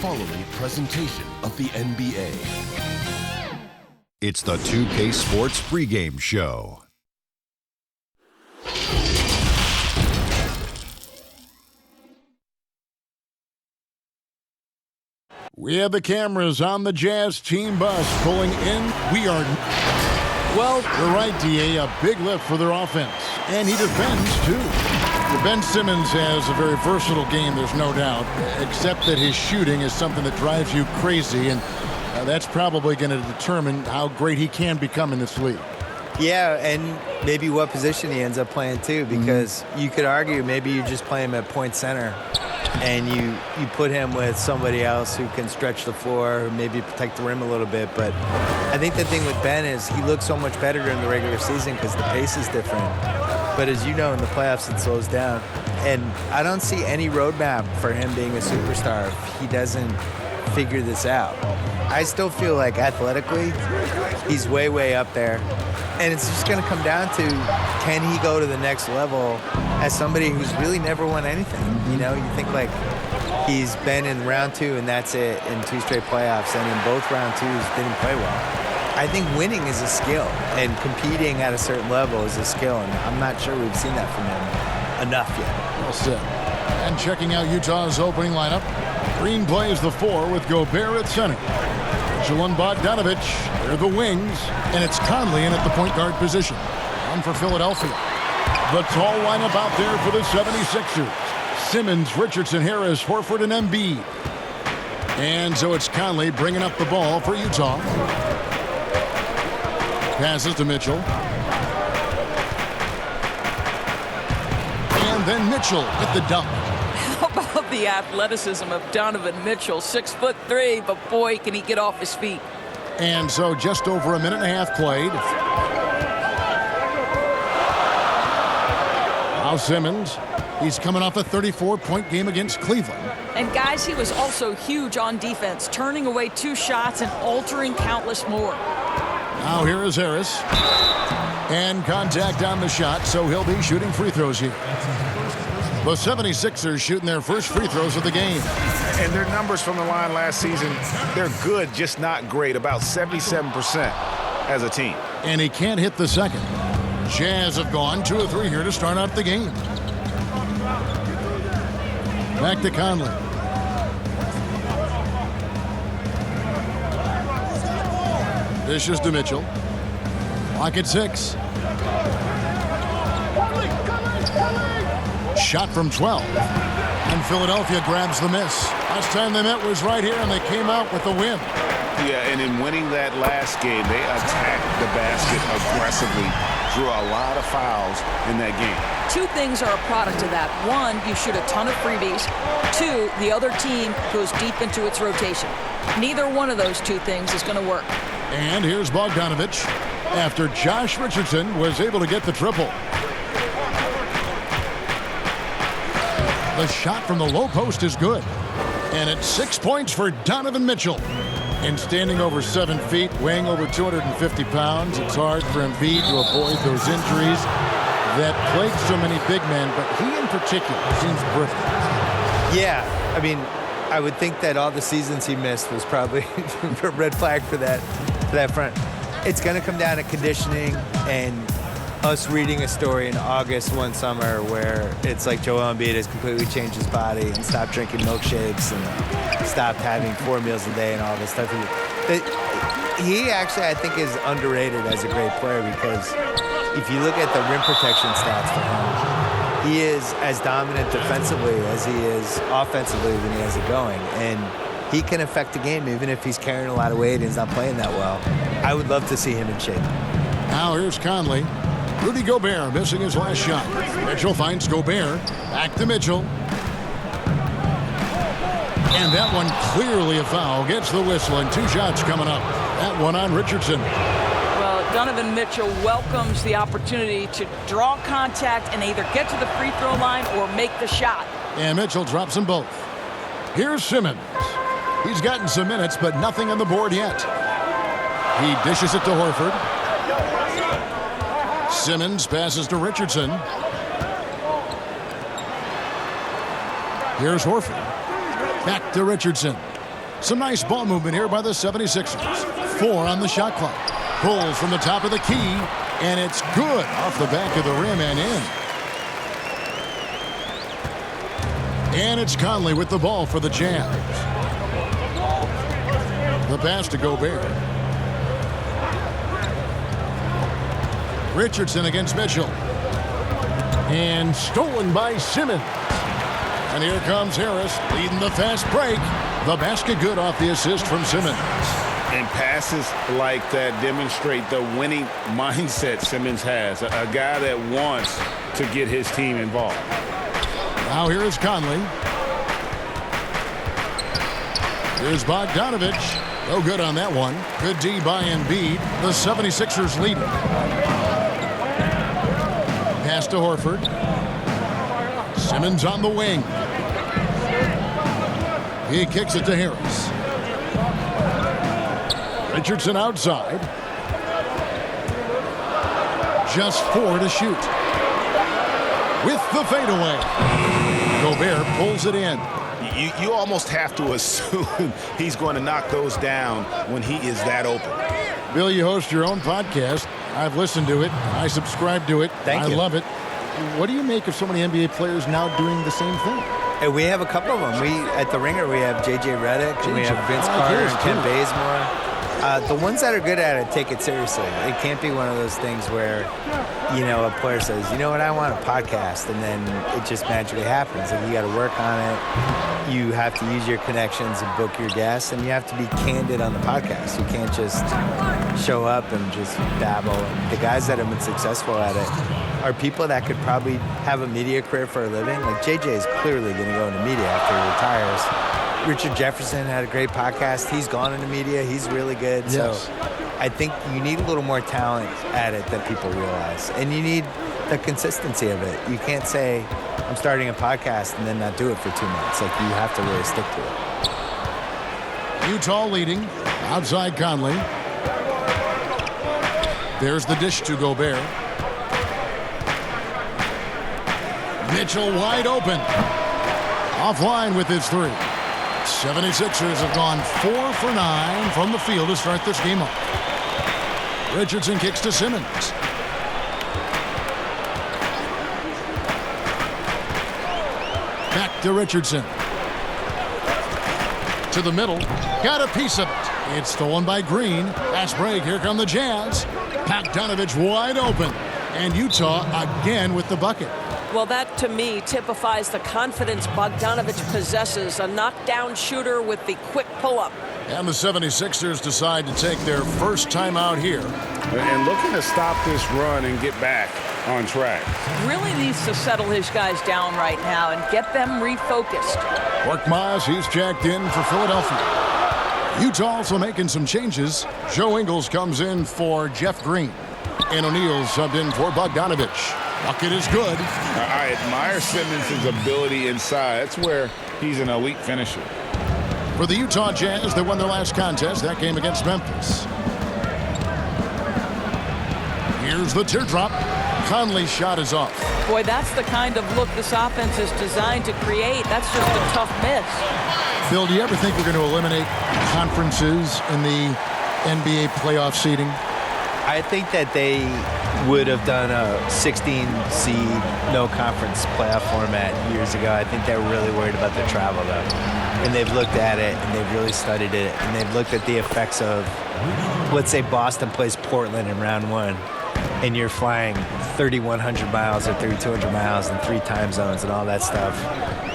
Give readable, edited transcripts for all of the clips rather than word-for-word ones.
following presentation of the NBA. It's the 2K Sports pregame show. We have the cameras on the Jazz team bus pulling in. Well, you're right, D.A. A big lift for their offense. And he defends, too. Ben Simmons has a very versatile game, there's no doubt, except that his shooting is something that drives you crazy, and that's probably going to determine how great he can become in this league. Yeah, and maybe what position he ends up playing, too, because you could argue maybe you just play him at point center and you put him with somebody else who can stretch the floor, maybe protect the rim a little bit. But I think the thing with Ben is he looks so much better during the regular season because the pace is different. But as you know, in the playoffs, it slows down. And I don't see any roadmap for him being a superstar if he doesn't figure this out. I still feel like athletically, he's way, way up there. And it's just going to come down to, can he go to the next level as somebody who's really never won anything? You know, you think like he's been in round two and that's it in 2 straight playoffs, and in both round twos didn't play well. I think winning is a skill, and competing at a certain level is a skill, and I'm not sure we've seen that from him enough yet. Well said. And checking out Utah's opening lineup, Green plays the 4 with Gobert at center. Mitchell and Bogdanovich, they're the wings, and it's Conley in at the point guard position. On for Philadelphia. The tall lineup out there for the 76ers. Simmons, Richardson, Harris, Horford, and Embiid. And so it's Conley bringing up the ball for Utah. Passes to Mitchell. And then Mitchell with the dunk. How about the athleticism of Donovan Mitchell? 6'3", but boy, can he get off his feet. And so just over a minute and a half played. Now Simmons. He's coming off a 34-point game against Cleveland. And guys, he was also huge on defense, turning away 2 shots and altering countless more. Now here is Harris. And contact on the shot, so he'll be shooting free throws here. The 76ers shooting their first free throws of the game. And their numbers from the line last season, they're good, just not great. About 77% as a team. And he can't hit the second. Jazz have gone 2 of 3 here to start out the game. Back to Conley. Dishes to Mitchell. Clock at 6. Shot from 12. And Philadelphia grabs the miss. Last time they met was right here, and they came out with a win. Yeah, and in winning that last game, they attacked the basket aggressively, drew a lot of fouls in that game. 2 things are a product of that. 1, you shoot a ton of freebies. 2, the other team goes deep into its rotation. Neither one of those 2 things is going to work. And here's Bogdanovich after Josh Richardson was able to get the triple. The shot from the low post is good. And it's 6 points for Donovan Mitchell. And standing over 7 feet, weighing over 250 pounds, it's hard for Embiid to avoid those injuries that plague so many big men, but he in particular seems brittle. Yeah, I mean, I would think that all the seasons he missed was probably a red flag for that front. It's going to come down to conditioning and us reading a story in August one summer where it's like Joel Embiid has completely changed his body and stopped drinking milkshakes and stopped having 4 meals a day and all this stuff. He actually, I think, is underrated as a great player because if you look at the rim protection stats for him, he is as dominant defensively as he is offensively when he has it going. And he can affect the game even if he's carrying a lot of weight and he's not playing that well. I would love to see him in shape. Now here's Conley. Rudy Gobert missing his last shot. Mitchell finds Gobert. Back to Mitchell. And that one clearly a foul. Gets the whistle and 2 shots coming up. That one on Richardson. Well, Donovan Mitchell welcomes the opportunity to draw contact and either get to the free throw line or make the shot. And Mitchell drops them both. Here's Simmons. He's gotten some minutes, but nothing on the board yet. He dishes it to Horford. Simmons passes to Richardson. Here's Horford. Back to Richardson. Some nice ball movement here by the 76ers. 4 on the shot clock. Pulls from the top of the key, and it's good off the back of the rim and in. And it's Conley with the ball for the Jazz. The pass to Gobert. Richardson against Mitchell. And stolen by Simmons. And here comes Harris leading the fast break. The basket good off the assist from Simmons. And passes like that demonstrate the winning mindset Simmons has. A guy that wants to get his team involved. Now here is Conley. Here's Bogdanovich. No good on that one. Good D by Embiid. The 76ers lead. Pass to Horford. Simmons on the wing. He kicks it to Harris. Richardson outside. Just 4 to shoot. With the fadeaway. Gobert pulls it in. You almost have to assume he's going to knock those down when he is that open. Bill, you host your own podcast. I've listened to it. I subscribe to it. Thank you. I love it. What do you make of so many NBA players now doing the same thing? And we have a couple of them. At the Ringer, we have J.J. Redick, and we have Vince Carter and Ken Bazemore. The ones that are good at it take it seriously. It can't be one of those things where, a player says, you know what, I want a podcast, and then it just magically happens. Like, you got to work on it. You have to use your connections and book your guests, and you have to be candid on the podcast. You can't just show up and just babble. The guys that have been successful at it are people that could probably have a media career for a living. Like, JJ is clearly going to go into media after he retires. Richard Jefferson had a great podcast. He's gone into media. He's really good. Yes. So I think you need a little more talent at it than people realize. And you need the consistency of it. You can't say, I'm starting a podcast and then not do it for 2 months. Like, you have to really stick to it. Utah leading. Outside Conley. There's the dish to Gobert. Mitchell wide open. Offline with his 3. 76ers have gone 4 for 9 from the field to start this game off. Richardson kicks to Simmons. Back to Richardson. To the middle. Got a piece of it. It's stolen by Green. Fast break. Here come the Jazz. Bogdanovich wide open. And Utah again with the bucket. Well, that, to me, typifies the confidence Bogdanovich possesses, a knockdown shooter with the quick pull-up. And the 76ers decide to take their first time out here. And looking to stop this run and get back on track. Really needs to settle his guys down right now and get them refocused. Korkmaz, he's jacked in for Philadelphia. Utah also making some changes. Joe Ingles comes in for Jeff Green. And O'Neal subbed in for Bogdanovich. Bucket is good. I admire Simmons' ability inside. That's where he's an elite finisher. For the Utah Jazz, they won their last contest, that game against Memphis. Here's the teardrop. Conley's shot is off. Boy, that's the kind of look this offense is designed to create. That's just a tough miss. Phil, do you ever think we're going to eliminate conferences in the NBA playoff seeding? I think that they would have done a 16-seed no-conference playoff format years ago. I think they were really worried about the travel, though. And they've looked at it, and they've really studied it, and they've looked at the effects of, let's say Boston plays Portland in round 1, and you're flying 3,100 miles or 3,200 miles in 3 time zones and all that stuff,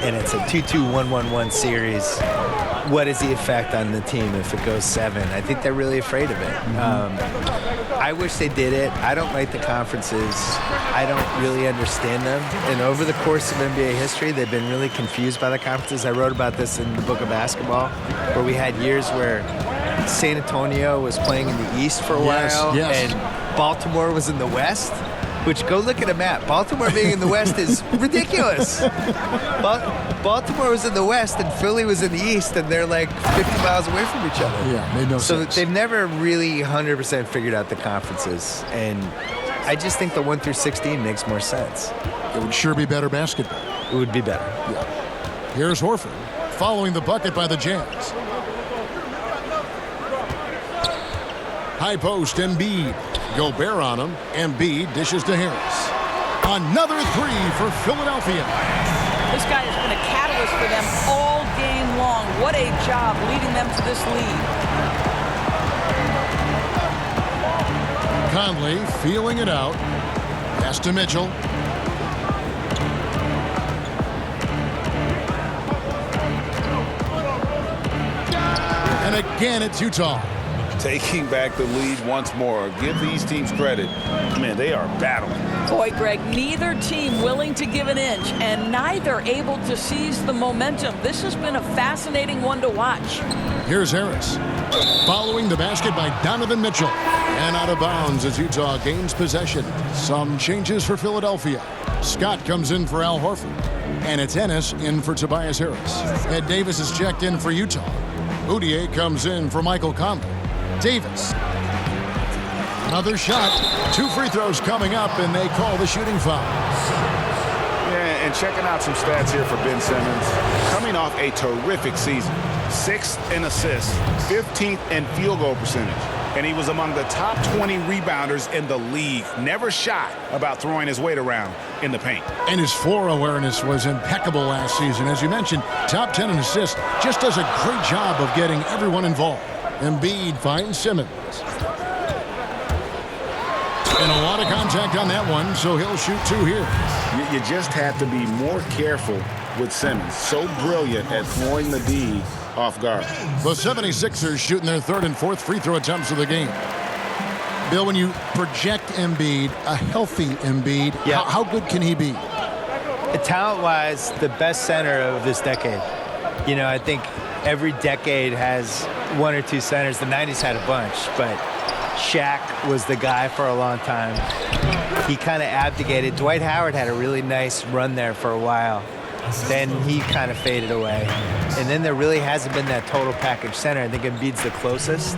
and it's a 2-2-1-1-1 series. What is the effect on the team if it goes 7? I think they're really afraid of it. I wish they did it. I don't like the conferences. I don't really understand them. And over the course of NBA history, they've been really confused by the conferences. I wrote about this in the book of basketball, where we had years where San Antonio was playing in the East for a while, and Baltimore was in the West. Which, go look at a map. Baltimore being in the West is ridiculous. Baltimore was in the West and Philly was in the East, and they're like 50 miles away from each other. Yeah, made no sense. So they've never really 100% figured out the conferences. And I just think the 1 through 16 makes more sense. It would sure be better basketball. It would be better. Yeah. Here's Horford following the bucket by the Jazz. High post, Embiid. Gobert on him. Embiid dishes to Harris. Another three for Philadelphia. This guy has been a catalyst for them all game long. What a job leading them to this lead. Conley feeling it out. Pass to Mitchell. And again, it's Utah. Taking back the lead once more. Give these teams credit. Man, they are battling. Boy, Greg, neither team willing to give an inch and neither able to seize the momentum. This has been a fascinating one to watch. Here's Harris. Following the basket by Donovan Mitchell. And out of bounds as Utah gains possession. Some changes for Philadelphia. Scott comes in for Al Horford. And it's Ennis in for Tobias Harris. Ed Davis is checked in for Utah. Mudiay comes in for Michael Conley. Davis. Another shot. 2 free throws coming up, and they call the shooting foul. Yeah, and checking out some stats here for Ben Simmons. Coming off a terrific season. 6th in assists, 15th in field goal percentage. And he was among the top 20 rebounders in the league. Never shy about throwing his weight around in the paint. And his floor awareness was impeccable last season. As you mentioned, top 10 in assists. Just does a great job of getting everyone involved. Embiid finds Simmons. And a lot of contact on that one, so he'll shoot 2 here. You just have to be more careful with Simmons. So brilliant at throwing the D off guard. The 76ers shooting their 3rd and 4th free throw attempts of the game. Bill, when you project Embiid, a healthy Embiid, how good can he be? Talent-wise, the best center of this decade. You know, I think every decade has 1 or 2 centers. The 90s had a bunch, but Shaq was the guy for a long time. He kind of abdicated. Dwight Howard had a really nice run there for a while. Then he kind of faded away. And then there really hasn't been that total package center. I think Embiid's the closest.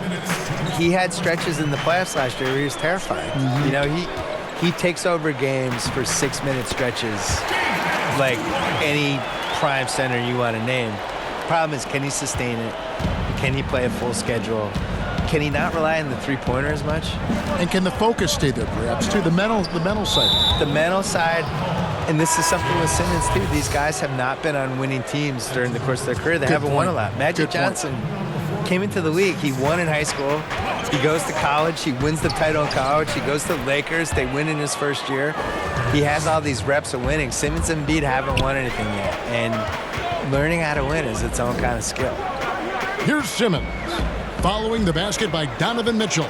He had stretches in the playoffs last year where he was terrifying. You know, he takes over games for 6-minute stretches like any prime center you want to name. Problem is, can he sustain it? Can he play a full schedule? Can he not rely on the three-pointer as much? And can the focus stay there, perhaps, too? The mental side. The mental side, and this is something with Simmons, too. These guys have not been on winning teams during the course of their career. They haven't won a lot. Magic Johnson came into the league. He won in high school. He goes to college. He wins the title in college. He goes to the Lakers. They win in his first year. He has all these reps of winning. Simmons and Embiid haven't won anything yet. And learning how to win is its own kind of skill. Here's Simmons. Following the basket by Donovan Mitchell.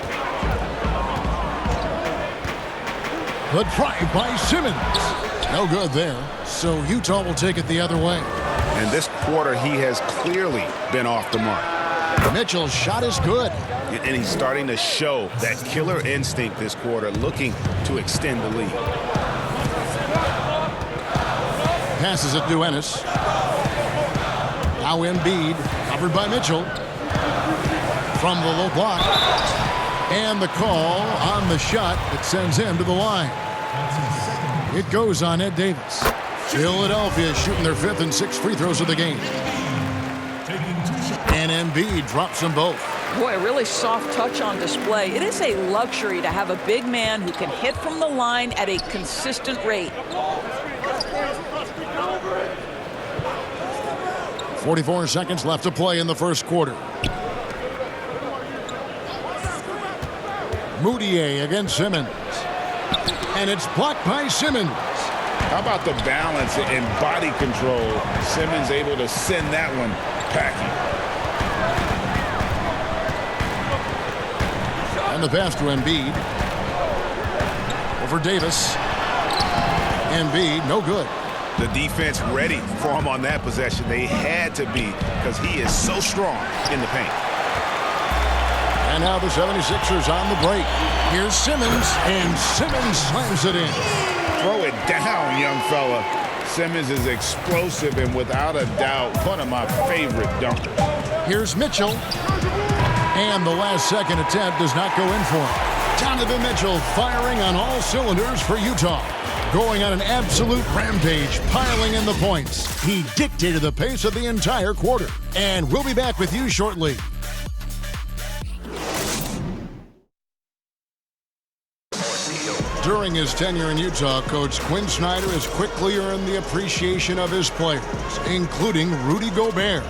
The drive by Simmons. No good there. So Utah will take it the other way. And this quarter, he has clearly been off the mark. Mitchell's shot is good. And he's starting to show that killer instinct this quarter, looking to extend the lead. Passes it to Ennis. Now Embiid, covered by Mitchell. From the low block. And the call on the shot that sends him to the line. It goes on Ed Davis. Philadelphia shooting their 5th and 6th free throws of the game. And Embiid drops them both. Boy, a really soft touch on display. It is a luxury to have a big man who can hit from the line at a consistent rate. 44 seconds left to play in the first quarter. Mudiay against Simmons. And it's blocked by Simmons. How about the balance and body control? Simmons able to send that one packing. And the pass to Embiid. Over Davis. Embiid, no good. The defense ready for him on that possession. They had to be, because he is so strong in the paint. And now the 76ers on the break. Here's Simmons, and Simmons slams it in. Throw it down, young fella. Simmons is explosive and without a doubt one of my favorite dunkers. Here's Mitchell. And the last second attempt does not go in for him. Donovan Mitchell firing on all cylinders for Utah. Going on an absolute rampage, piling in the points. He dictated the pace of the entire quarter. And we'll be back with you shortly. During his tenure in Utah, Coach Quinn Snyder has quickly earned the appreciation of his players, including Rudy Gobert.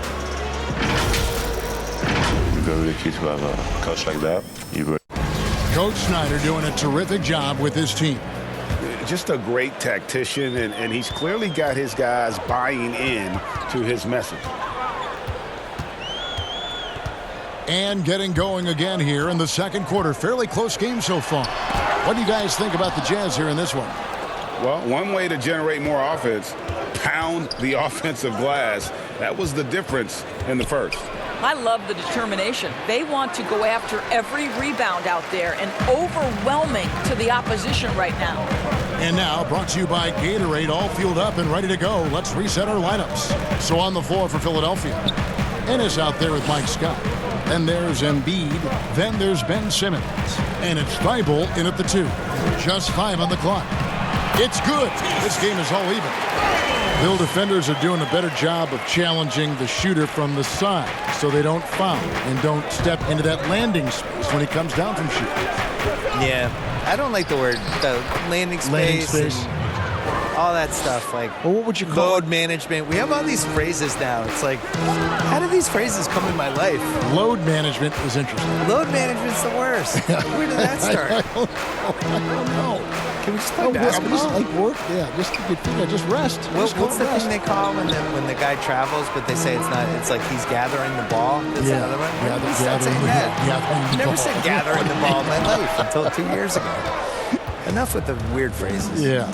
You're very lucky to have a coach like that. Coach Snyder doing a terrific job with his team. Just a great tactician, and he's clearly got his guys buying in to his message. And getting going again here in the second quarter. Fairly close game so far. What do you guys think about the Jazz here in this one? Well, one way to generate more offense, pound the offensive glass. That was the difference in the first. I love the determination. They want to go after every rebound out there and overwhelming to the opposition right now. And now, brought to you by Gatorade, all fueled up and ready to go. Let's reset our lineups. So on the floor for Philadelphia, Ennis out there with Mike Scott. Then there's Embiid. Then there's Ben Simmons. And it's Thibault in at the 2. Just 5 on the clock. It's good. This game is all even. Bill defenders are doing a better job of challenging the shooter from the side so they don't foul and don't step into that landing space when he comes down from shooting. Yeah, I don't like the word landing space. And all that stuff, like well, what would you call load management. We have all these phrases now. It's like, how do these phrases come in my life? Load management is interesting. Load management's the worst. Where did that start? I don't know. Can we just play basketball? Just like work, yeah. Just rest. What's the thing they call when the guy travels, but they say it's not? It's like he's gathering the ball. That's another one. Yeah, Never said gathering the ball in my life until 2 years ago. Enough with the weird phrases. Yeah.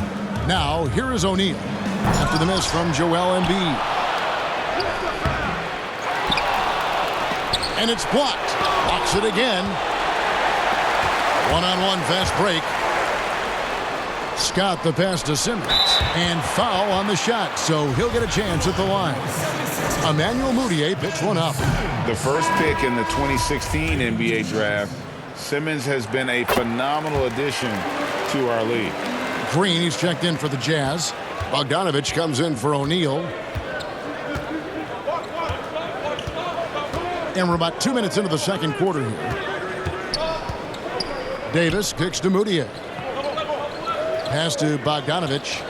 Now, here is O'Neal after the miss from Joel Embiid. And it's blocked. Blocks it again. One-on-one fast break. Scott the pass to Simmons. And foul on the shot, so he'll get a chance at the line. Emmanuel Mudiay picks one up. The first pick in the 2016 NBA draft, Simmons has been a phenomenal addition to our league. Green, he's checked in for the Jazz. Bogdanovich comes in for O'Neal. And we're about 2 minutes into the second quarter here. Davis kicks to Mudiay. Pass to Bogdanovich.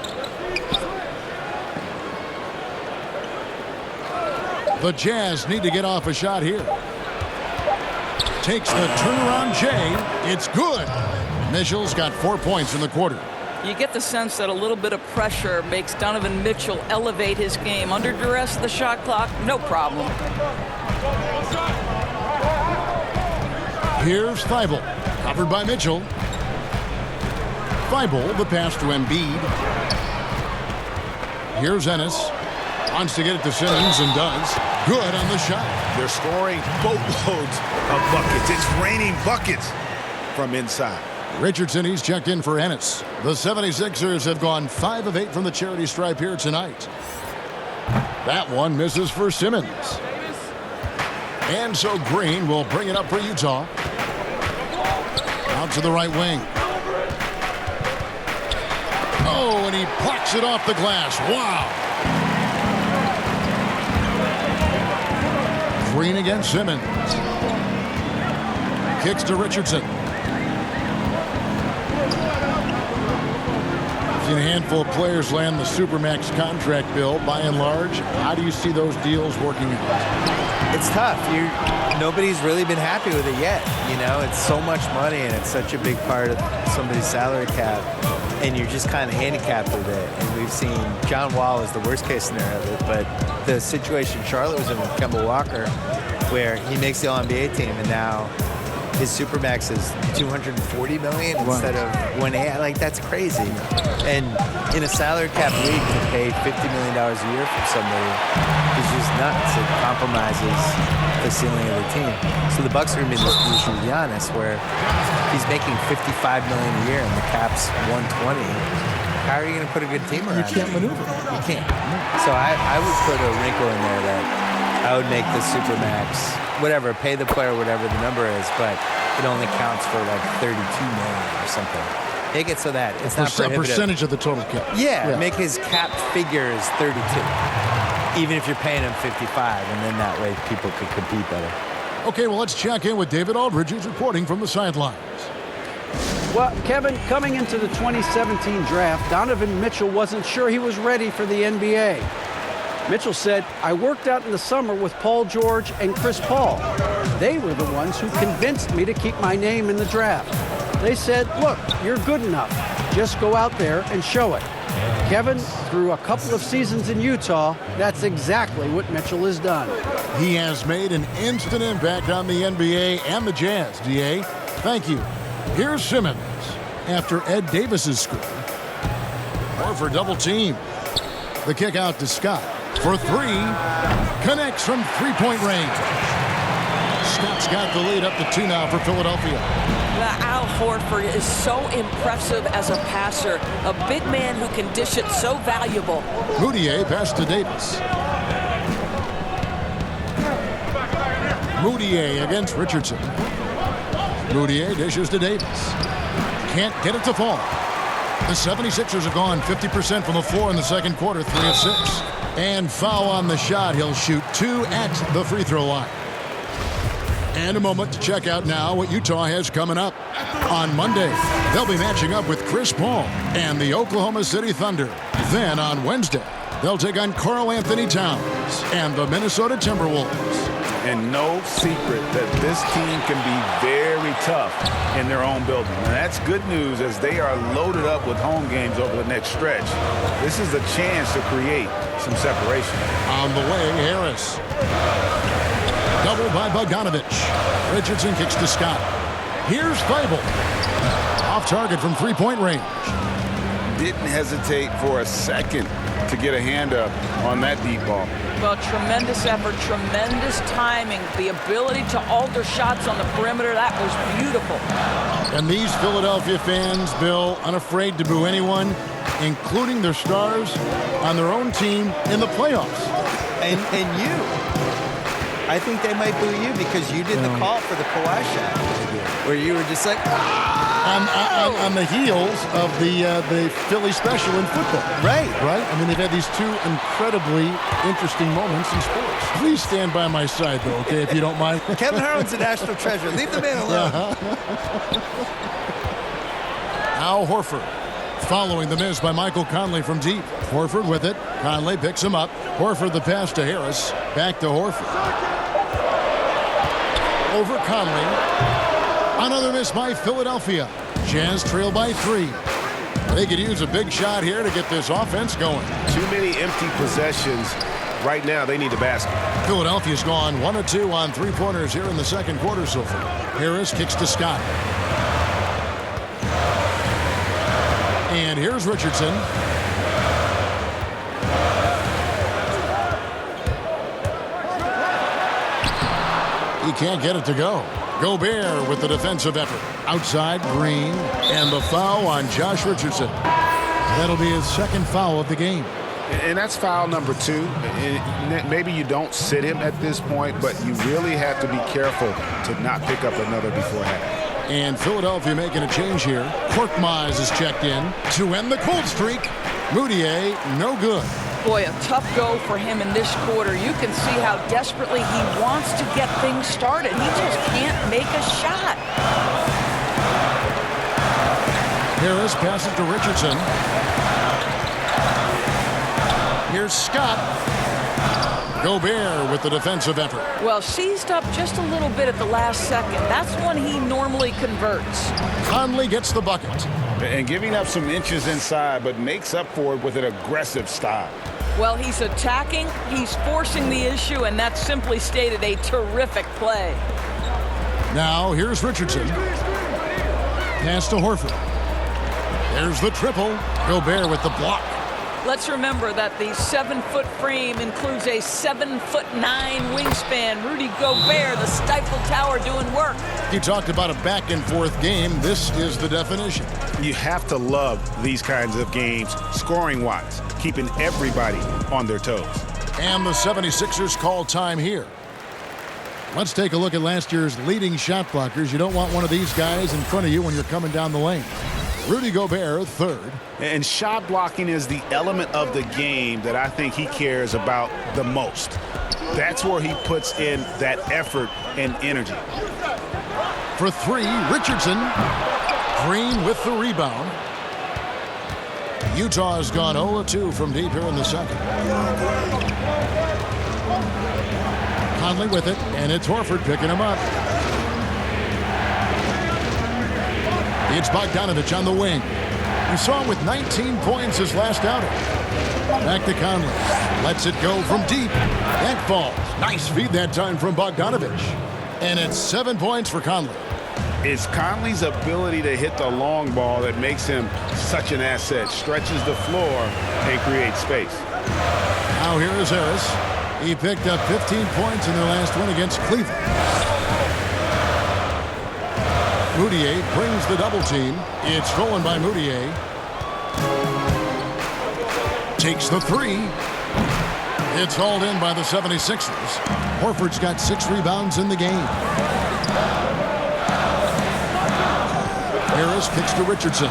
The Jazz need to get off a shot here. Takes the turnaround Jay. It's good. Mitchell's got 4 points in the quarter. You get the sense that a little bit of pressure makes Donovan Mitchell elevate his game. Under duress of the shot clock, no problem. Here's Thibault, covered by Mitchell. Thibault, the pass to Embiid. Here's Ennis. Wants to get it to Simmons and does. Good on the shot. They're scoring boatloads of buckets. It's raining buckets from inside. Richardson, he's checked in for Ennis. The 76ers have gone 5 of 8 from the charity stripe here tonight. That one misses for Simmons. And so Green will bring it up for Utah. Out to the right wing. Oh, and he plucks it off the glass. Wow. Green against Simmons. Kicks to Richardson. Seen a handful of players land the Supermax contract bill. By and large, how do you see those deals working out? It's tough. Nobody's really been happy with it yet. You know, it's so much money and it's such a big part of somebody's salary cap, and you're just kind of handicapped with it. And we've seen John Wall is the worst case scenario of it, but the situation Charlotte was in with Kemba Walker, where he makes the All-NBA team and now his Supermax is $240 million instead of $180. Like, that's crazy. And in a salary cap league, to pay $50 million a year from somebody is just nuts. It compromises the ceiling of the team. So the Bucks are going to be in this position with Giannis, where he's making $55 million a year and the cap's $120. How are you going to put a good team around? You can't maneuver. You can't. So I would put a wrinkle in there that I would make the Supermax, whatever, pay the player whatever the number is, but it only counts for like $32 million or something. Make it so that it's not prohibitive. A percentage of the total cap. Yeah, make his cap figure is 32, even if you're paying him 55, and then that way people could compete better. Okay, well, let's check in with David Aldridge, who's reporting from the sidelines. Well, Kevin, coming into the 2017 draft, Donovan Mitchell wasn't sure he was ready for the NBA. Mitchell said, "I worked out in the summer with Paul George and Chris Paul. They were the ones who convinced me to keep my name in the draft. They said, look, you're good enough. Just go out there and show it." Kevin, through a couple of seasons in Utah, that's exactly what Mitchell has done. He has made an instant impact on the NBA and the Jazz, DA. Thank you. Here's Simmons after Ed Davis's score. Or for double team. The kick out to Scott for three. Connects from three-point range. Scott's got the lead up to 2 now for Philadelphia. Al Horford is so impressive as a passer. A big man who can dish it, so valuable. Moutier pass to Davis. Moutier against Richardson. Moutier dishes to Davis. Can't get it to fall. The 76ers have gone 50% from the floor in the second quarter, 3 of 6. And foul on the shot. He'll shoot 2 at the free throw line. And a moment to check out now what Utah has coming up. On Monday, they'll be matching up with Chris Paul and the Oklahoma City Thunder. Then on Wednesday, they'll take on Karl Anthony Towns and the Minnesota Timberwolves. And no secret that this team can be very tough in their own building. And that's good news as they are loaded up with home games over the next stretch. This is a chance to create some separation. On the way, Harris. Double by Bogdanovich. Richardson kicks to Scott. Here's Fable. Off target from three-point range. Didn't hesitate for a second to get a hand up on that deep ball. Well, tremendous effort, tremendous timing, the ability to alter shots on the perimeter. That was beautiful. And these Philadelphia fans, Bill, unafraid to boo anyone, including their stars on their own team in the playoffs. And you. I think they might boo you because you did the call for the Kawhi shot, where you were just like, on the heels of the Philly special in football. Right. I mean, they've had these 2 incredibly interesting moments in sports. Please stand by my side, though, okay, if you don't mind. Kevin Harlan's a national treasure. Leave the man alone. Al Horford following the miss by Michael Conley from deep. Horford with it. Conley picks him up. Horford the pass to Harris. Back to Horford. Over Conley. Another miss by Philadelphia. Jazz trail by 3. They could use a big shot here to get this offense going. Too many empty possessions. Right now, they need a basket. Philadelphia's gone 1 of 2 on three-pointers here in the second quarter so far. Harris kicks to Scott. And here's Richardson. He can't get it to go. Gobert with the defensive effort. Outside, Green, and the foul on Josh Richardson. That'll be his second foul of the game. And that's foul number 2. And maybe you don't sit him at this point, but you really have to be careful to not pick up another before half. And Philadelphia making a change here. Korkmaz is checked in to end the cold streak. Moutier, no good. Boy, a tough go for him in this quarter. You can see how desperately he wants to get things started. He just can't make a shot. Harris passes to Richardson. Here's Scott. Gobert with the defensive effort. Well, seized up just a little bit at the last second. That's when he normally converts. Conley gets the bucket. And giving up some inches inside, but makes up for it with an aggressive style. Well, he's attacking, he's forcing the issue, and that's simply stated a terrific play. Now, here's Richardson. Pass to Horford. There's the triple. Gobert with the block. Let's remember that the 7-foot frame includes a 7'9" wingspan. Rudy Gobert, the Stifle Tower, doing work. You talked about a back-and-forth game. This is the definition. You have to love these kinds of games, scoring-wise, keeping everybody on their toes. And the 76ers call time here. Let's take a look at last year's leading shot blockers. You don't want one of these guys in front of you when you're coming down the lane. Rudy Gobert, third. And shot blocking is the element of the game that I think he cares about the most. That's where he puts in that effort and energy. For 3, Richardson. Green with the rebound. Utah has gone 0-2 from deep here in the second. Conley with it, and it's Horford picking him up. It's Bogdanovich on the wing. We saw him with 19 points his last outing. Back to Conley. Lets it go from deep. That falls. Nice feed that time from Bogdanovich. And it's 7 points for Conley. It's Conley's ability to hit the long ball that makes him such an asset. Stretches the floor and creates space. Now here is Harris. He picked up 15 points in their last win against Cleveland. Moutier brings the double team. It's stolen by Moutier. Takes the three. It's hauled in by the 76ers. Horford's got 6 rebounds in the game. Harris kicks to Richardson.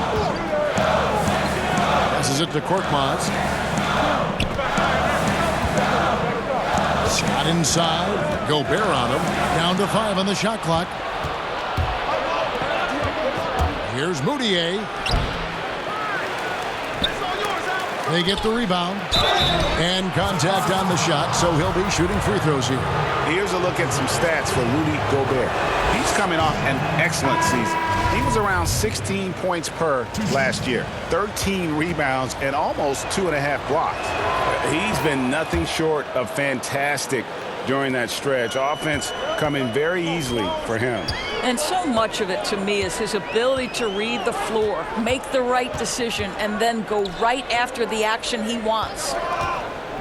Passes it to Korkmaz. Scott inside. Gobert on him. Down to 5 on the shot clock. Here's Moutier. They get the rebound. And contact on the shot, so he'll be shooting free throws here. Here's a look at some stats for Rudy Gobert. He's coming off an excellent season. He was around 16 points per last year, 13 rebounds, and almost 2.5 blocks. He's been nothing short of fantastic during that stretch. Offense coming very easily for him. And so much of it to me is his ability to read the floor, make the right decision, and then go right after the action he wants.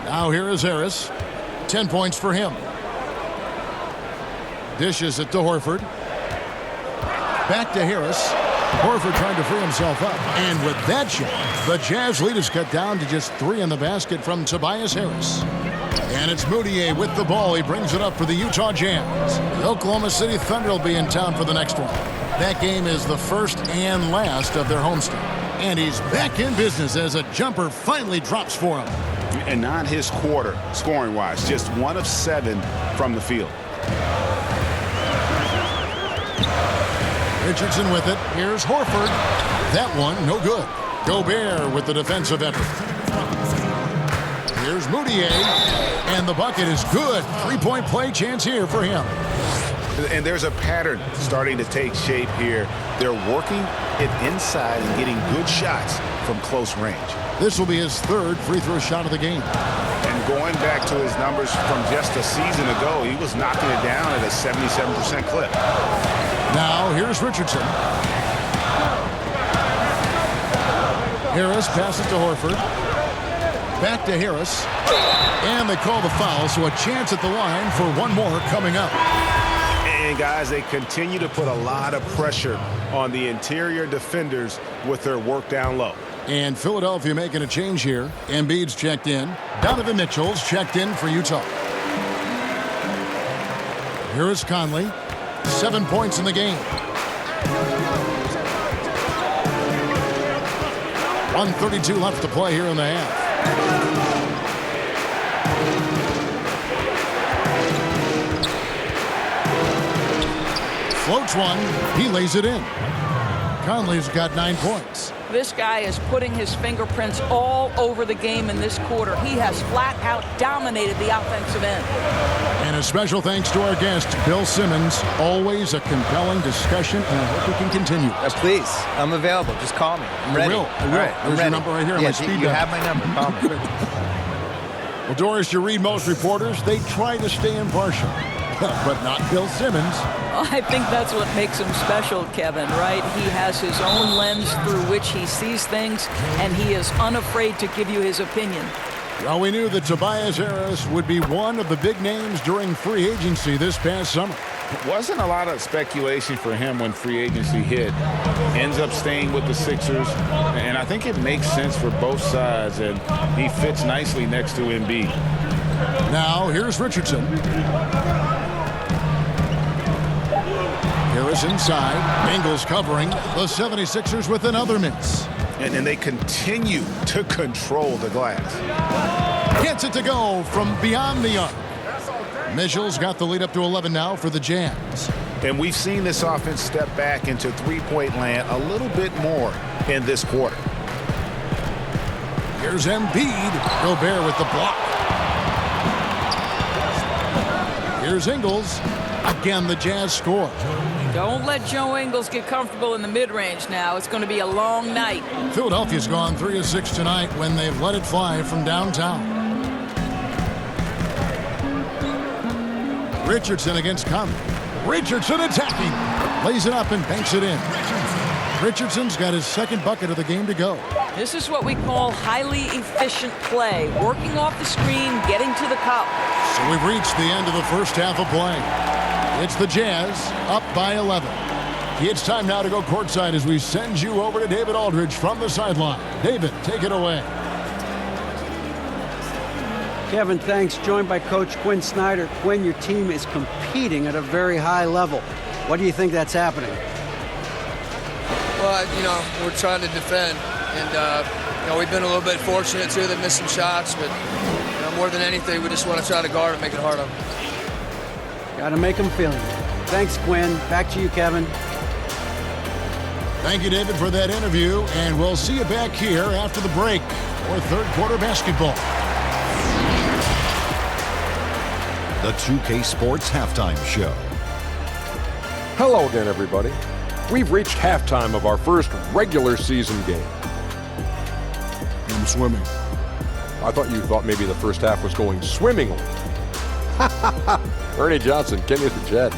Now here is Harris. 10 points for him. Dishes it to Horford. Back to Harris. Horford trying to free himself up. And with that shot, the Jazz lead is cut down to just 3 in the basket from Tobias Harris. And it's Moutier with the ball. He brings it up for the Utah Jazz. The Oklahoma City Thunder will be in town for the next one. That game is the first and last of their homestand. And he's back in business as a jumper finally drops for him. And not his quarter, scoring-wise. Just 1 of 7 from the field. Richardson with it. Here's Horford. That one, no good. Gobert with the defensive effort. Here's Moutier. And the bucket is good. 3-point play chance here for him. And there's a pattern starting to take shape here. They're working it inside and getting good shots from close range. This will be his 3rd free throw shot of the game. And going back to his numbers from just a season ago, he was knocking it down at a 77% clip. Now here's Richardson. Harris passes to Horford. Back to Harris. And they call the foul, so a chance at the line for one more coming up. And guys, they continue to put a lot of pressure on the interior defenders with their work down low. And Philadelphia making a change here. Embiid's checked in. Donovan Mitchell's checked in for Utah. Here is Conley. 7 points in the game. 1:32 left to play here in the half. Floats one. He lays it in. Conley's got 9 points. This guy is putting his fingerprints all over the game in this quarter. He has flat out dominated the offensive end. And a special thanks to our guest, Bill Simmons. Always a compelling discussion, and I hope we can continue. Please, I'm available. Just call me. I'm ready. I will. All right, I'm There's ready. your number right here on my speed you dial. have my number. Call me. Well, Doris, you read most reporters. They try to stay impartial, but not Bill Simmons. I think that's what makes him special, Kevin, right? He has his own lens through which he sees things, and he is unafraid to give you his opinion. Well, we knew that Tobias Harris would be one of the big names during free agency this past summer. Wasn't a lot of speculation for him when free agency hit. Ends up staying with the Sixers, and I think it makes sense for both sides, and he fits nicely next to Embiid. Now, here's Richardson. Harris inside. Bengals covering. The 76ers with another miss. And they continue to control the glass. Gets it to go from beyond the arc. Mitchell's got the lead up to 11 now for the Jazz. And we've seen this offense step back into three-point land a little bit more in this quarter. Here's Embiid. Gobert with the block. Here's Ingles. Again, the Jazz score. Don't let Joe Ingles get comfortable in the mid-range now. It's going to be a long night. Philadelphia's gone 3 of 6 tonight when they've let it fly from downtown. Richardson against Conley. Richardson attacking. Lays it up and banks it in. Richardson's got his second bucket of the game to go. This is what we call highly efficient play. Working off the screen, getting to the cup. So we've reached the end of the first half of play. It's the Jazz up by 11. It's time now to go courtside as we send you over to David Aldridge from the sideline. David, take it away. Kevin, thanks. Joined by Coach Quinn Snyder. Quinn, your team is competing at a very high level. What do you think that's happening? Well, we're trying to defend, and we've been a little bit fortunate too. They missed some shots, but more than anything, we just want to try to guard and make it hard on them. Got to make them feel it. Thanks, Quinn. Back to you, Kevin. Thank you, David, for that interview, and we'll see you back here after the break for third quarter basketball. The 2K Sports Halftime Show. Hello again, everybody. We've reached halftime of our first regular season game. I'm swimming. I thought you thought maybe the first half was going swimmingly. Ernie Johnson, Kenny the Jet.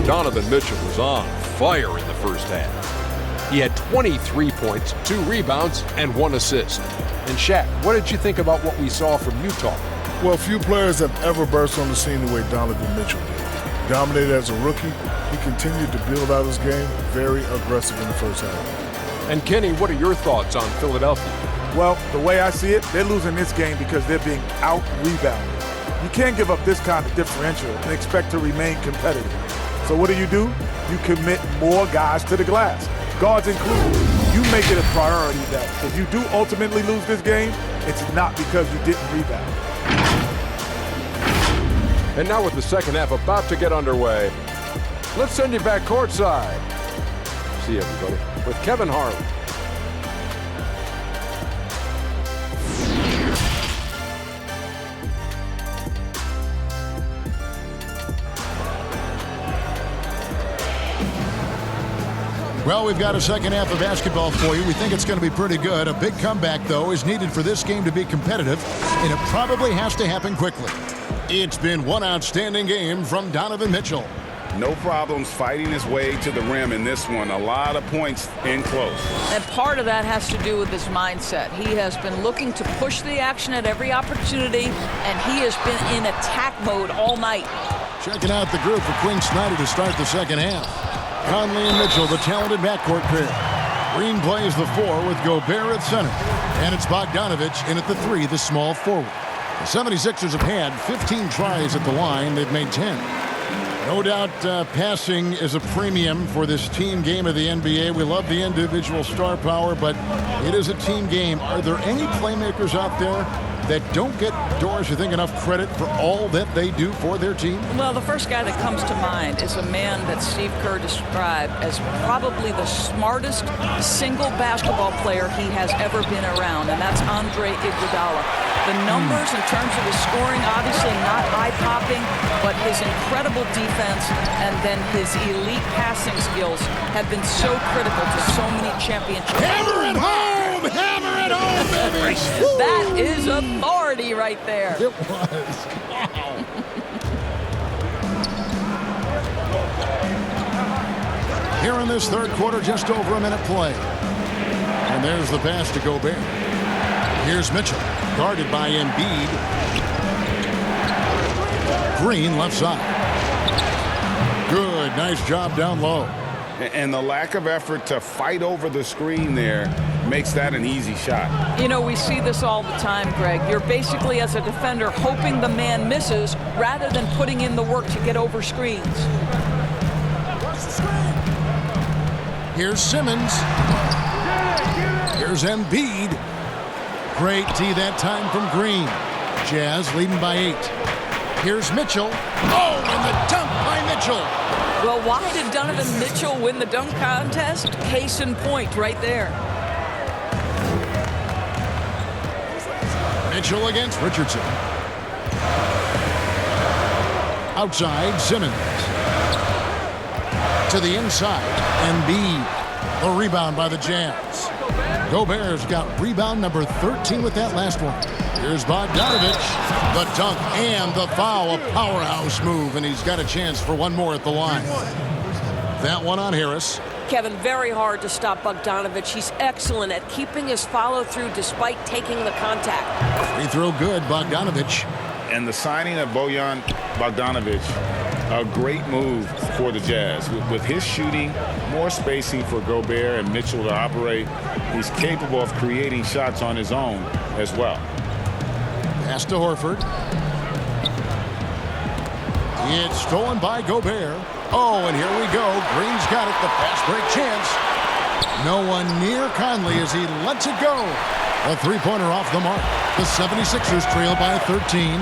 Donovan Mitchell was on fire in the first half. He had 23 points, 2 rebounds, and 1 assist. And Shaq, what did you think about what we saw from Utah? Well, few players have ever burst on the scene the way Donovan Mitchell did. Dominated as a rookie, he continued to build out his game, very aggressive in the first half. And Kenny, what are your thoughts on Philadelphia? Well, the way I see it, they're losing this game because they're being out-rebounded. You can't give up this kind of differential and expect to remain competitive. So what do? You commit more guys to the glass, guards included. You make it a priority that if you do ultimately lose this game, it's not because you didn't rebound. And now with the second half about to get underway, let's send you back courtside. See everybody with Kevin Harlan. Well, we've got a second half of basketball for you. We think it's going to be pretty good. A big comeback, though, is needed for this game to be competitive, and it probably has to happen quickly. It's been one outstanding game from Donovan Mitchell. No problems fighting his way to the rim in this one. A lot of points in close. And part of that has to do with his mindset. He has been looking to push the action at every opportunity, and he has been in attack mode all night. Checking out the group for Quinn Snyder to start the second half. Conley and Mitchell, the talented backcourt pair. Green plays the 4 with Gobert at center. And it's Bogdanovich in at the 3, the small forward. The 76ers have had 15 tries at the line. They've made 10. No doubt passing is a premium for this team game of the NBA. We love the individual star power, but it is a team game. Are there any playmakers out there that don't get, Doris, you think, enough credit for all that they do for their team? Well, the first guy that comes to mind is a man that Steve Kerr described as probably the smartest single basketball player he has ever been around, and that's Andre Iguodala. The numbers in terms of his scoring, obviously not eye-popping, but his incredible defense and then his elite passing skills have been so critical to so many championships. Hammer it home! Hammer it home, baby! That is authority right there. It was. Wow. Here in this third quarter, just over a minute play. And there's the pass to Gobert. Here's Mitchell, guarded by Embiid. Green left side. Good, nice job down low. And the lack of effort to fight over the screen there makes that an easy shot. You know, we see this all the time, Greg. You're basically, as a defender, hoping the man misses rather than putting in the work to get over screens. Here's Simmons. Here's Embiid. Great D that time from Green. Jazz leading by 8. Here's Mitchell. Oh, and the dunk by Mitchell. Well, why did Donovan Mitchell win the dunk contest? Case in point right there. Mitchell against Richardson. Outside, Simmons. To the inside, Embiid. The rebound by the Jazz. Gobert's got rebound number 13 with that last one. Here's Bogdanovich. The dunk and the foul. A powerhouse move, and he's got a chance for one more at the line. That one on Harris. Kevin, very hard to stop Bogdanovich. He's excellent at keeping his follow-through despite taking the contact. Free throw good, Bogdanovich. And the signing of Bojan Bogdanovic, a great move for the Jazz. With his shooting, more spacing for Gobert and Mitchell to operate, he's capable of creating shots on his own as well. Pass to Horford. It's stolen by Gobert. Oh, and here we go. Green's got it. The fast break chance. No one near Conley as he lets it go. A three-pointer off the mark. The 76ers trail by 13.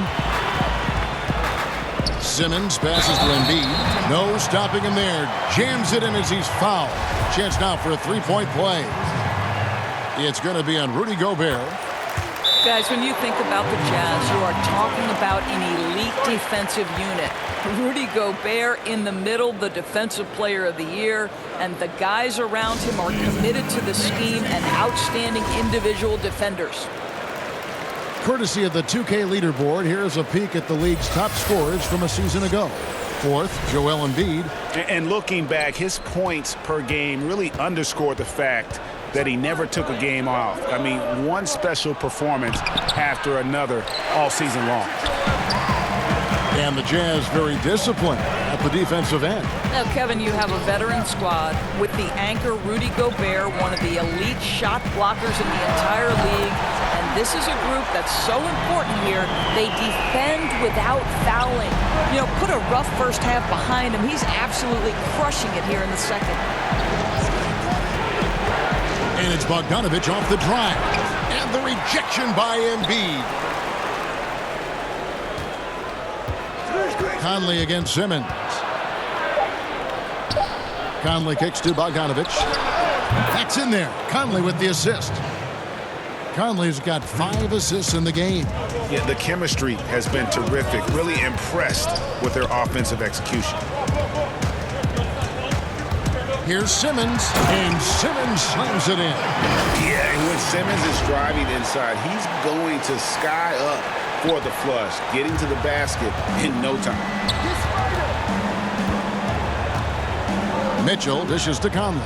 Simmons passes to Embiid. No stopping him there. Jams it in as he's fouled. Chance now for a three-point play. It's going to be on Rudy Gobert. Guys, when you think about the Jazz, you are talking about an elite defensive unit. Rudy Gobert in the middle, the defensive player of the year, and the guys around him are committed to the scheme and outstanding individual defenders. Courtesy of the 2K leaderboard, here's a peek at the league's top scorers from a season ago. Fourth, Joel Embiid. And looking back, his points per game really underscored the fact that he never took a game off. I mean, one special performance after another all season long. And the Jazz very disciplined at the defensive end. Now, Kevin, you have a veteran squad with the anchor Rudy Gobert, one of the elite shot blockers in the entire league. And this is a group that's so important here. They defend without fouling. You know, put a rough first half behind him. He's absolutely crushing it here in the second. And it's Bogdanovich off the drive. And the rejection by Embiid. Conley against Simmons. Conley kicks to Bogdanovich. That's in there. Conley with the assist. Conley's got 5 assists in the game. Yeah, the chemistry has been terrific. Really impressed with their offensive execution. Here's Simmons, and Simmons slams it in. Yeah, and when Simmons is driving inside, he's going to sky up for the flush, getting to the basket in no time. Mitchell dishes to Conley.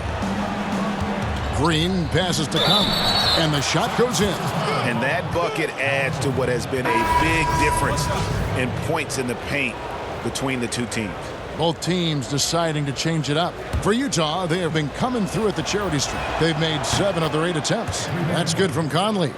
Green passes to Conley, and the shot goes in. And that bucket adds to what has been a big difference in points in the paint between the two teams. Both teams deciding to change it up. For Utah, they have been coming through at the charity stripe. They've made 7 of their 8 attempts. That's good from Conley.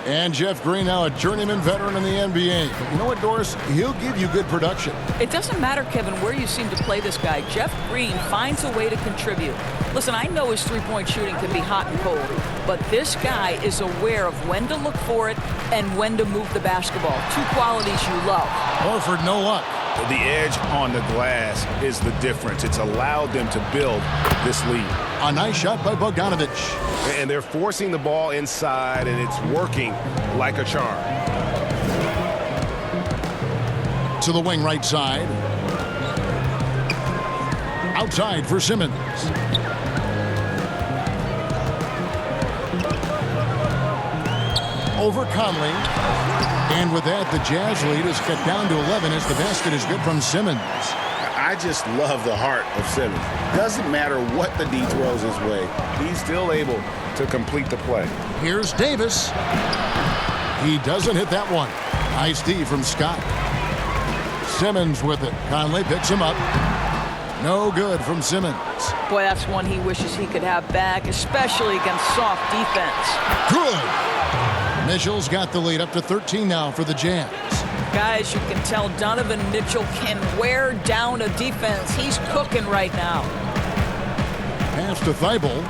And Jeff Green, now a journeyman veteran in the NBA. You know what, Doris? He'll give you good production. It doesn't matter, Kevin, where you seem to play this guy. Jeff Green finds a way to contribute. Listen, I know his three-point shooting can be hot and cold, but this guy is aware of when to look for it and when to move the basketball. 2 qualities you love. Horford, no luck. The edge on the glass is the difference. It's allowed them to build this lead. A nice shot by Bogdanovich. And they're forcing the ball inside, and it's working like a charm. To the wing right side. Outside for Simmons. Over Conley. And with that, the Jazz lead is cut down to 11 as the basket is good from Simmons. I just love the heart of Simmons. Doesn't matter what the D throws his way. He's still able to complete the play. Here's Davis. He doesn't hit that one. Nice D from Scott. Simmons with it. Conley picks him up. No good from Simmons. Boy, that's one he wishes he could have back, especially against soft defense. Good. Mitchell's got the lead up to 13 now for the Jazz. Guys, you can tell Donovan Mitchell can wear down a defense. He's cooking right now. Pass to Thibault.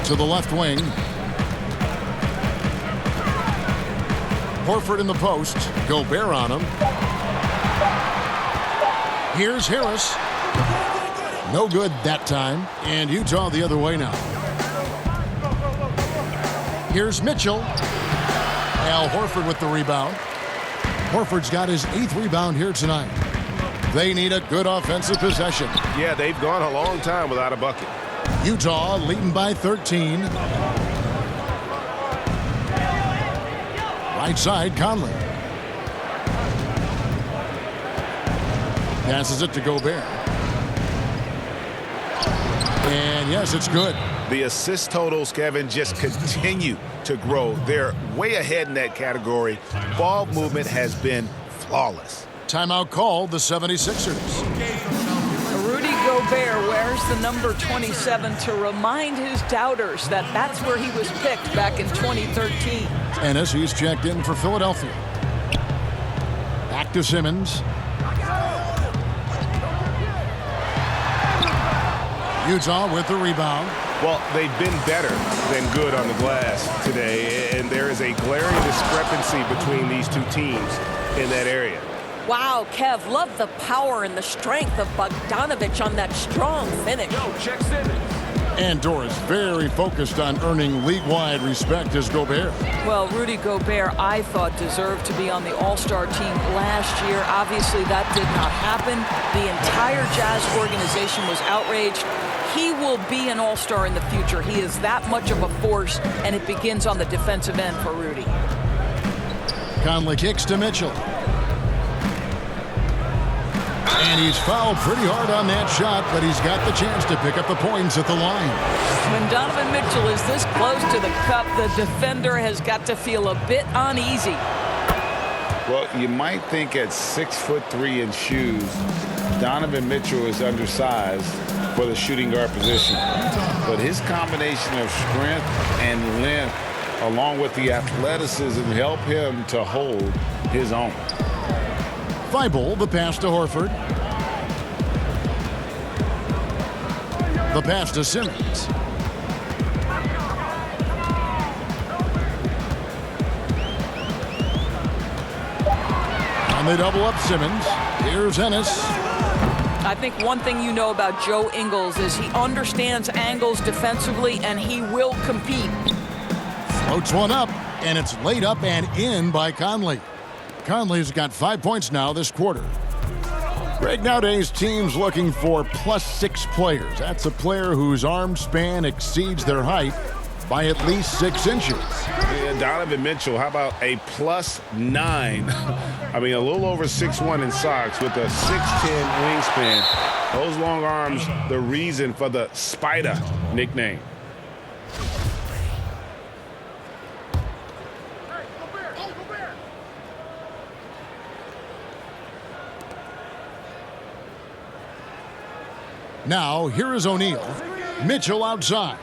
To the left wing. Horford in the post. Gobert on him. Here's Harris. No good that time. And Utah the other way now. Here's Mitchell. Al Horford with the rebound. Horford's got his 8th rebound here tonight. They need a good offensive possession. Yeah, they've gone a long time without a bucket. Utah leading by 13. Right side, Conley. Passes it to Gobert. And yes, it's good. The assist totals, Kevin, just continue to grow. They're way ahead in that category. Ball movement has been flawless. Timeout called, the 76ers. Rudy Gobert wears the number 27 to remind his doubters that that's where he was picked back in 2013. Ennis, he's checked in for Philadelphia. Back to Simmons. Utah with the rebound. Well, they've been better than good on the glass today, and there is a glaring discrepancy between these two teams in that area. Wow, Kev, love the power and the strength of Bogdanovich on that strong finish. Check Simmons. And Doris very focused on earning league-wide respect as Gobert. Well, Rudy Gobert, I thought, deserved to be on the All-Star team last year. Obviously, that did not happen. The entire Jazz organization was outraged. He will be an All-Star in the future. He is that much of a force, and it begins on the defensive end for Rudy. Conley kicks to Mitchell. And he's fouled pretty hard on that shot, but he's got the chance to pick up the points at the line. When Donovan Mitchell is this close to the cup, the defender has got to feel a bit uneasy. Well, you might think at 6'3" in shoes, Donovan Mitchell is undersized for the shooting guard position. But his combination of strength and length, along with the athleticism, help him to hold his own. Thibault, the pass to Horford. The pass to Simmons. And they double up Simmons. Here's Ennis. I think one thing you know about Joe Ingles is he understands angles defensively, and he will compete. Floats one up, and it's laid up and in by Conley. Conley's got 5 points now this quarter. Greg, nowadays teams looking for +6 players. That's a player whose arm span exceeds their height by at least 6 inches. Yeah, Donovan Mitchell, how about a +9? I mean, a little over 6'1" in socks with a 6'10" wingspan. Those long arms, the reason for the Spider nickname. Now, here is O'Neal. Mitchell outside.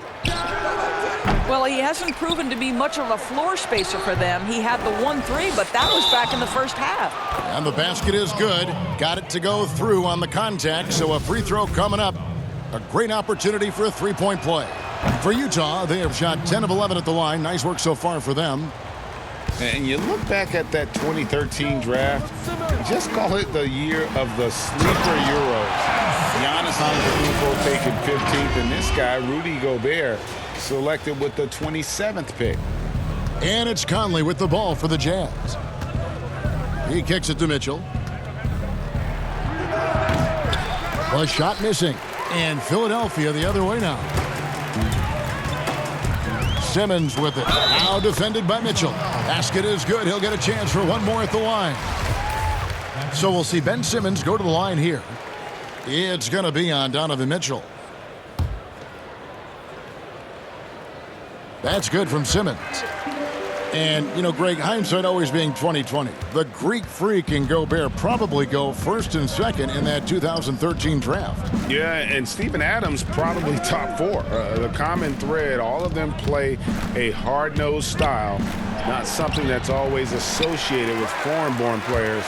Well, he hasn't proven to be much of a floor spacer for them. He had the 1-3, but that was back in the first half. And the basket is good. Got it to go through on the contact, so a free throw coming up. A great opportunity for a three-point play. For Utah, they have shot 10 of 11 at the line. Nice work so far for them. And you look back at that 2013 draft, just call it the year of the sleeper Euros. Giannis Antetokounmpo taken 15th, and this guy, Rudy Gobert, selected with the 27th pick. And it's Conley with the ball for the Jazz. He kicks it to Mitchell. The shot missing. And Philadelphia the other way now. Simmons with it. Now defended by Mitchell. Basket is good. He'll get a chance for one more at the line. So we'll see Ben Simmons go to the line here. It's going to be on Donovan Mitchell. That's good from Simmons. And, you know, Greg, hindsight always being 20/20. The Greek Freak and Gobert probably go first and second in that 2013 draft. Yeah, and Steven Adams probably top 4. The common thread, all of them play a hard-nosed style, not something that's always associated with foreign-born players,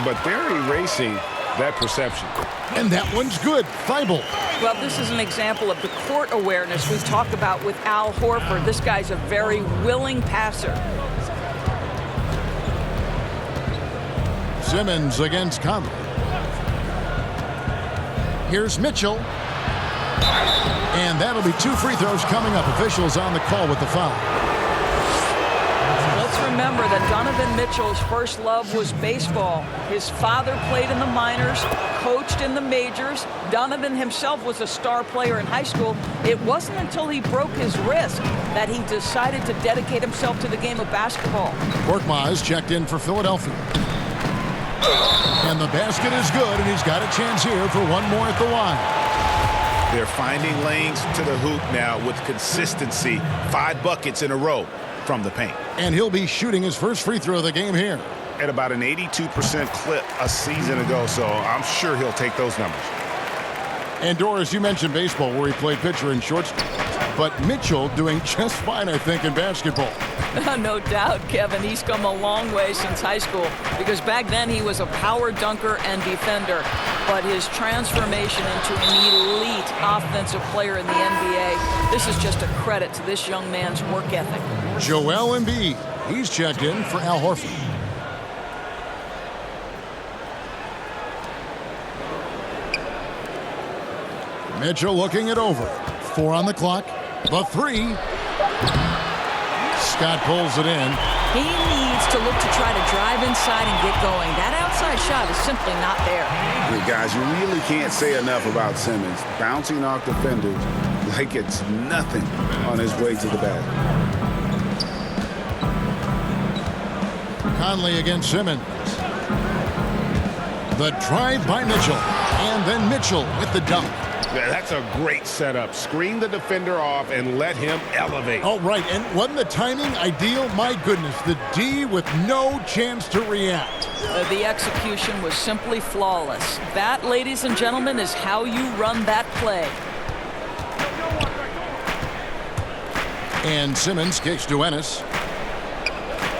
but they're erasing that perception. And that one's good. Thibault. Well, this is an example of the court awareness we've talked about with Al Horford. This guy's a very willing passer. Simmons against Conley. Here's Mitchell. And that'll be 2 free throws coming up. Officials on the call with the foul. Let's remember that Donovan Mitchell's first love was baseball. His father played in the minors, coached in the majors. Donovan himself was a star player in high school. It wasn't until he broke his wrist that he decided to dedicate himself to the game of basketball. Korkmaz checked in for Philadelphia. And the basket is good, and he's got a chance here for one more at the line. They're finding lanes to the hoop now with consistency. 5 buckets in a row from the paint. And he'll be shooting his first free throw of the game here. At about an 82% clip a season ago, so I'm sure he'll take those numbers. And Doris, you mentioned baseball where he played pitcher and shortstop. But Mitchell doing just fine, I think, in basketball. No doubt, Kevin. He's come a long way since high school because back then he was a power dunker and defender. But his transformation into an elite offensive player in the NBA, this is just a credit to this young man's work ethic. Joel Embiid, he's checked in for Al Horford. Mitchell looking it over. 4 on the clock. The 3. Scott pulls it in. He needs to look to try to drive inside and get going. That outside shot is simply not there. Hey guys, you really can't say enough about Simmons. Bouncing off defenders like it's nothing on his way to the basket. Conley against Simmons. The drive by Mitchell. And then Mitchell with the dunk. Yeah, that's a great setup. Screen the defender off and let him elevate. Oh, right. And wasn't the timing ideal? My goodness, the D with no chance to react. The execution was simply flawless. That, ladies and gentlemen, is how you run that play. And Simmons kicks to Ennis.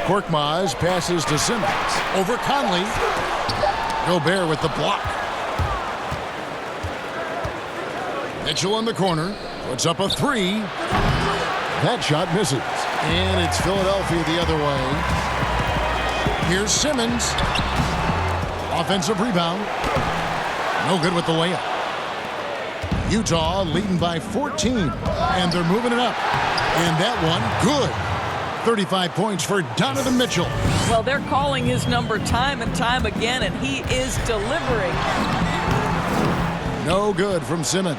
Korkmaz passes to Simmons. Over Conley. Gobert with the block. Mitchell in the corner. Puts up a 3. That shot misses. And it's Philadelphia the other way. Here's Simmons. Offensive rebound. No good with the layup. Utah leading by 14. And they're moving it up. And that one, good. 35 points for Donovan Mitchell. Well, they're calling his number time and time again, and he is delivering. No good from Simmons.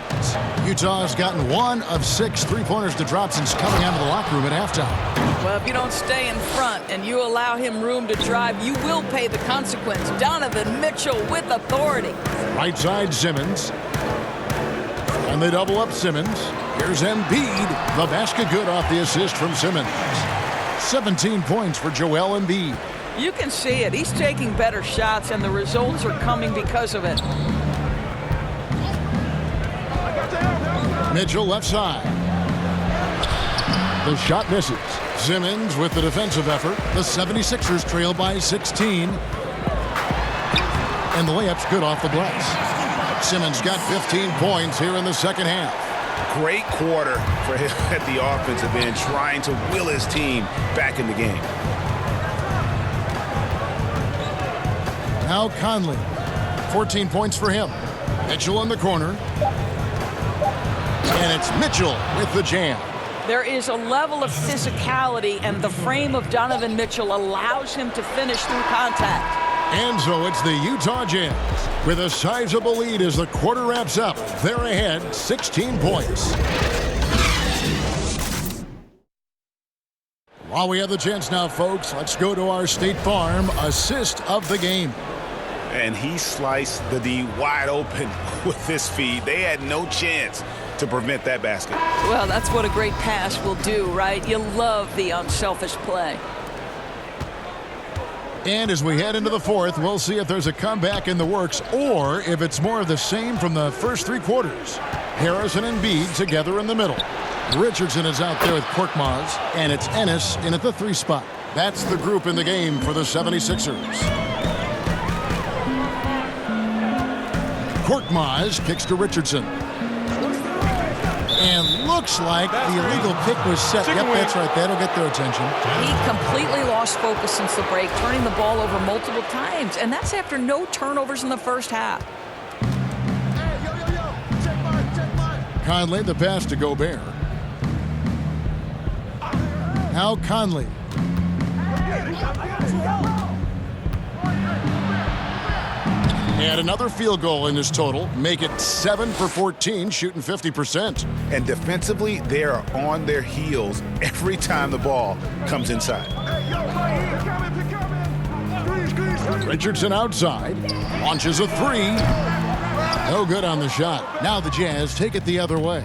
Utah's gotten 1 of 6 3-pointers to drop since coming out of the locker room at halftime. Well, if you don't stay in front and you allow him room to drive, you will pay the consequence. Donovan Mitchell with authority. Right side Simmons. And they double up Simmons. Here's Embiid. The basket good off the assist from Simmons. 17 points for Joel Embiid. You can see it. He's taking better shots, and the results are coming because of it. Mitchell left side. The shot misses. Simmons with the defensive effort. The 76ers trail by 16. And the layup's good off the glass. Simmons got 15 points here in the second half. Great quarter for him at the offensive end, trying to will his team back in the game. Now Conley. 14 points for him. Mitchell in the corner. And it's Mitchell with the jam. There is a level of physicality, and the frame of Donovan Mitchell allows him to finish through contact. And so it's the Utah Jazz with a sizable lead as the quarter wraps up. They're ahead 16 points. While we have the chance now, folks, let's go to our State Farm assist of the game. And he sliced the D wide open with his feed. They had no chance to prevent that basket. Well, that's what a great pass will do, right? You love the unselfish play. And as we head into the fourth, we'll see if there's a comeback in the works or if it's more of the same from the first 3 quarters. Harrison and Embiid together in the middle. Richardson is out there with Korkmaz, and it's Ennis in at the 3 spot. That's the group in the game for the 76ers. Korkmaz kicks to Richardson. And looks like the illegal kick was set. Yep, that's right. That'll get their attention. He completely lost focus since the break, turning the ball over multiple times. And that's after no turnovers in the first half. Conley, the pass to Gobert. Now Conley. And another field goal in this total. Make it 7 for 14, shooting 50%. And defensively, they are on their heels every time the ball comes inside. Richardson outside. Launches a three. No good on the shot. Now the Jazz take it the other way.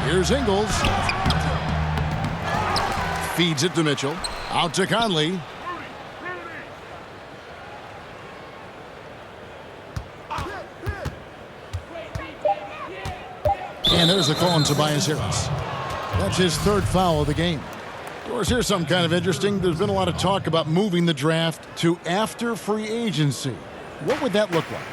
Here's Ingles. Feeds it to Mitchell. Out to Conley. And there's a call on Tobias Harris. That's his third foul of the game. Of course, here's something kind of interesting. There's been a lot of talk about moving the draft to after free agency. What would that look like?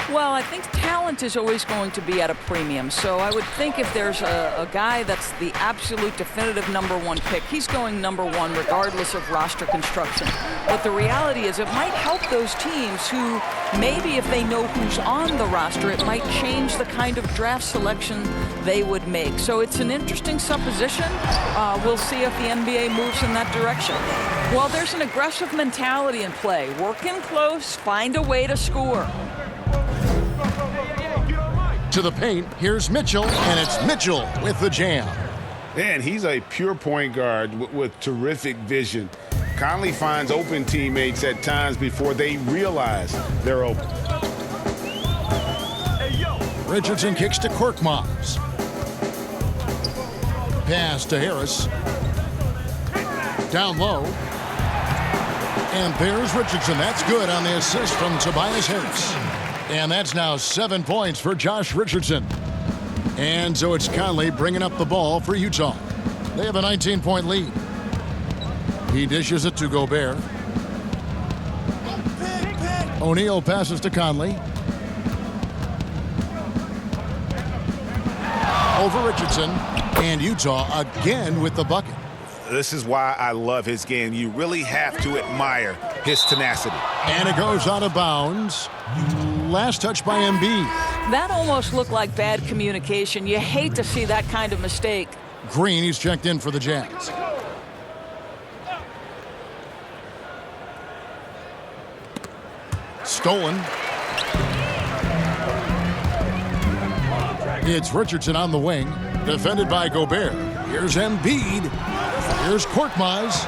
Well, I think talent is always going to be at a premium. So I would think if there's a guy that's the absolute definitive #1 pick, he's going #1 regardless of roster construction. But the reality is it might help those teams who maybe if they know who's on the roster, it might change the kind of draft selection they would make. So it's an interesting supposition. We'll see if the NBA moves in that direction. Well, there's an aggressive mentality in play. Work in close, find a way to score. To the paint, here's Mitchell, and it's Mitchell with the jam. And he's a pure point guard with terrific vision. Conley finds open teammates at times before they realize they're open. Richardson kicks to Korkmaz. Pass to Harris. Down low. And there's Richardson. That's good on the assist from Tobias Harris. And that's now 7 points for Josh Richardson. And so it's Conley bringing up the ball for Utah. They have a 19-point lead. He dishes it to Gobert. O'Neal passes to Conley. Over Richardson. And Utah again with the bucket. This is why I love his game. You really have to admire his tenacity. And it goes out of bounds. Last touch by Embiid. That almost looked like bad communication. You hate to see that kind of mistake. Green, he's checked in for the Jazz. Stolen. It's Richardson on the wing. Defended by Gobert. Here's Embiid. Here's Korkmaz.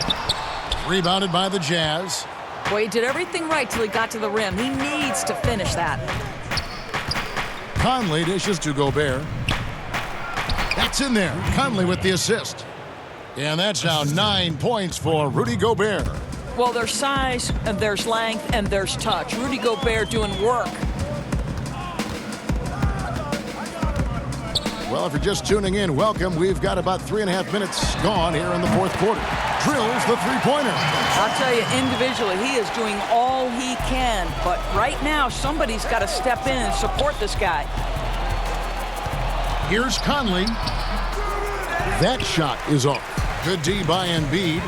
Rebounded by the Jazz. Boy, he did everything right till he got to the rim. He needs to finish that. Conley dishes to Gobert. That's in there. Conley with the assist. And that's now 9 points for Rudy Gobert. Well, there's size, and there's length, and there's touch. Rudy Gobert doing work. Well, if you're just tuning in, welcome. We've got about 3.5 minutes gone here in the fourth quarter. Drills the three-pointer. I'll tell you, individually, he is doing all he can. But right now, somebody's got to step in and support this guy. Here's Conley. That shot is off. Good D by Embiid.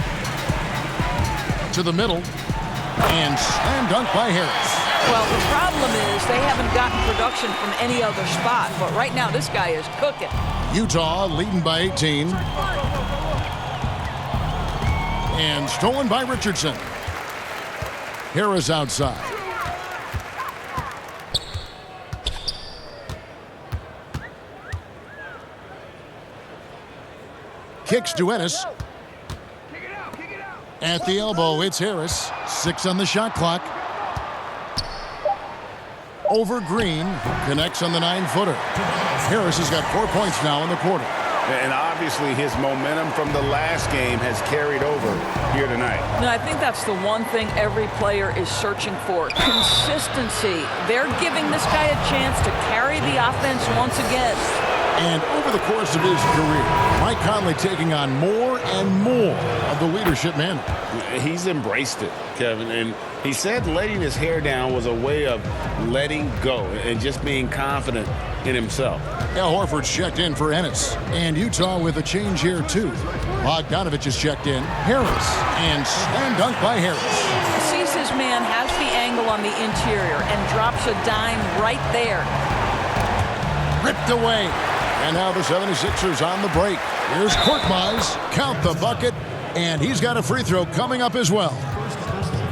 To the middle. And slam dunk by Harris. Well, the problem is they haven't gotten production from any other spot. But right now, this guy is cooking. Utah leading by 18. And stolen by Richardson. Harris outside. Kicks to Ennis. At the elbow, it's Harris. 6 on the shot clock. Over Green. Connects on the 9-footer. Harris has got 4 points now in the quarter. And obviously his momentum from the last game has carried over here tonight. No, I think that's the one thing every player is searching for. Consistency. They're giving this guy a chance to carry the offense once again. And over the course of his career, Mike Conley taking on more and more of the leadership mantle. He's embraced it, Kevin. And he said letting his hair down was a way of letting go and just being confident in himself. Al Horford's checked in for Ennis. And Utah with a change here, too. Bogdanovich is checked in. Harris. And slam dunk by Harris. Sees his man, has the angle on the interior, and drops a dime right there. Ripped away. And now the 76ers on the break. Here's Korkmaz. Count the bucket. And he's got a free throw coming up as well.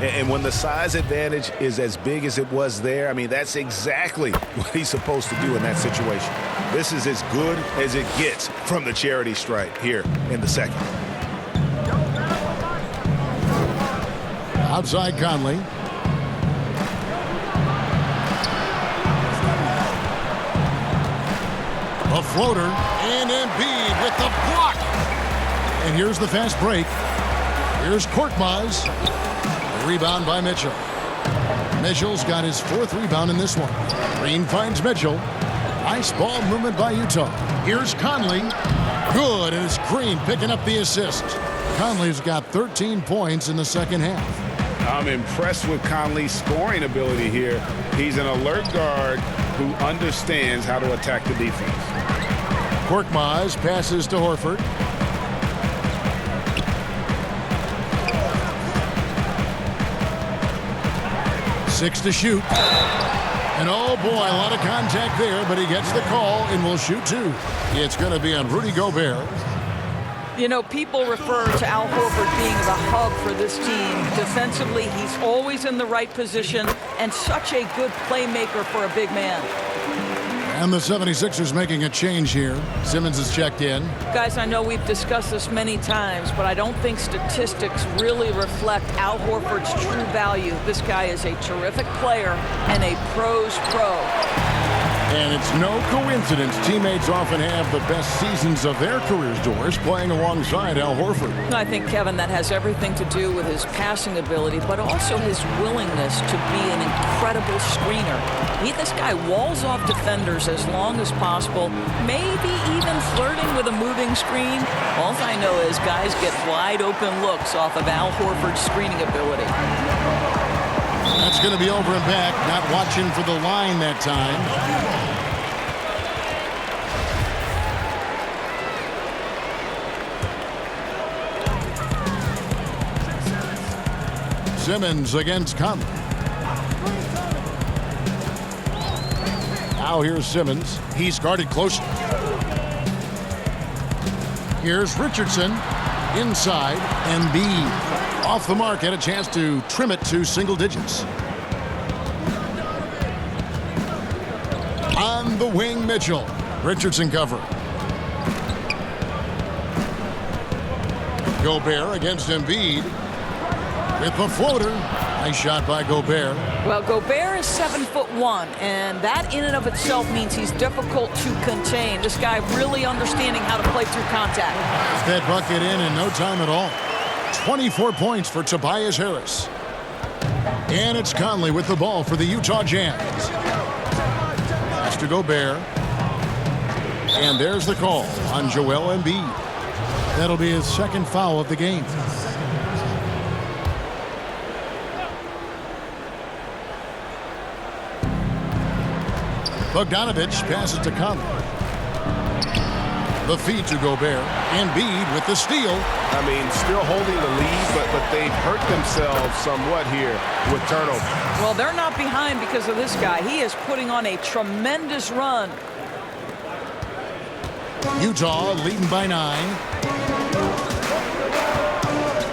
And when the size advantage is as big as it was there, I mean, that's exactly what he's supposed to do in that situation. This is as good as it gets from the charity stripe here in the second. Outside Conley. A floater. And Embiid with the block. And here's the fast break. Here's Korkmaz. Rebound by Mitchell. Mitchell's got his 4th rebound in this one. Green finds Mitchell. Nice ball movement by Utah. Here's Conley. Good, and it's Green picking up the assist. Conley's got 13 points in the second half. I'm impressed with Conley's scoring ability here. He's an alert guard who understands how to attack the defense. Korkmaz passes to Horford. 6 to shoot. And oh boy, a lot of contact there, but he gets the call and will shoot 2. It's going to be on Rudy Gobert. You know, people refer to Al Horford being the hub for this team. Defensively, he's always in the right position and such a good playmaker for a big man. And the 76ers making a change here. Simmons is checked in. Guys, I know we've discussed this many times, but I don't think statistics really reflect Al Horford's true value. This guy is a terrific player and a pro's pro. And it's no coincidence teammates often have the best seasons of their careers, Doris, playing alongside Al Horford. I think, Kevin, that has everything to do with his passing ability, but also his willingness to be an incredible screener. This guy walls off defenders as long as possible, maybe even flirting with a moving screen. All I know is guys get wide open looks off of Al Horford's screening ability. That's going to be over and back, not watching for the line that time. Simmons against Conley. Now here's Simmons. He's guarded closely. Here's Richardson inside. Embiid off the mark, had a chance to trim it to single digits. On the wing, Mitchell. Richardson cover. Gobert against Embiid with the floater. Nice shot by Gobert. Well, Gobert is 7'1", and that in and of itself means he's difficult to contain. This guy really understanding how to play through contact. That bucket in no time at all. 24 points for Tobias Harris. And it's Conley with the ball for the Utah Jazz. Pass to Gobert. And there's the call on Joel Embiid. That'll be his second foul of the game. Bogdanovich passes to Conley. The feed to Gobert. Embiid with the steal. I mean, still holding the lead, but they've hurt themselves somewhat here with turnover. Well, they're not behind because of this guy. He is putting on a tremendous run. Utah leading by 9.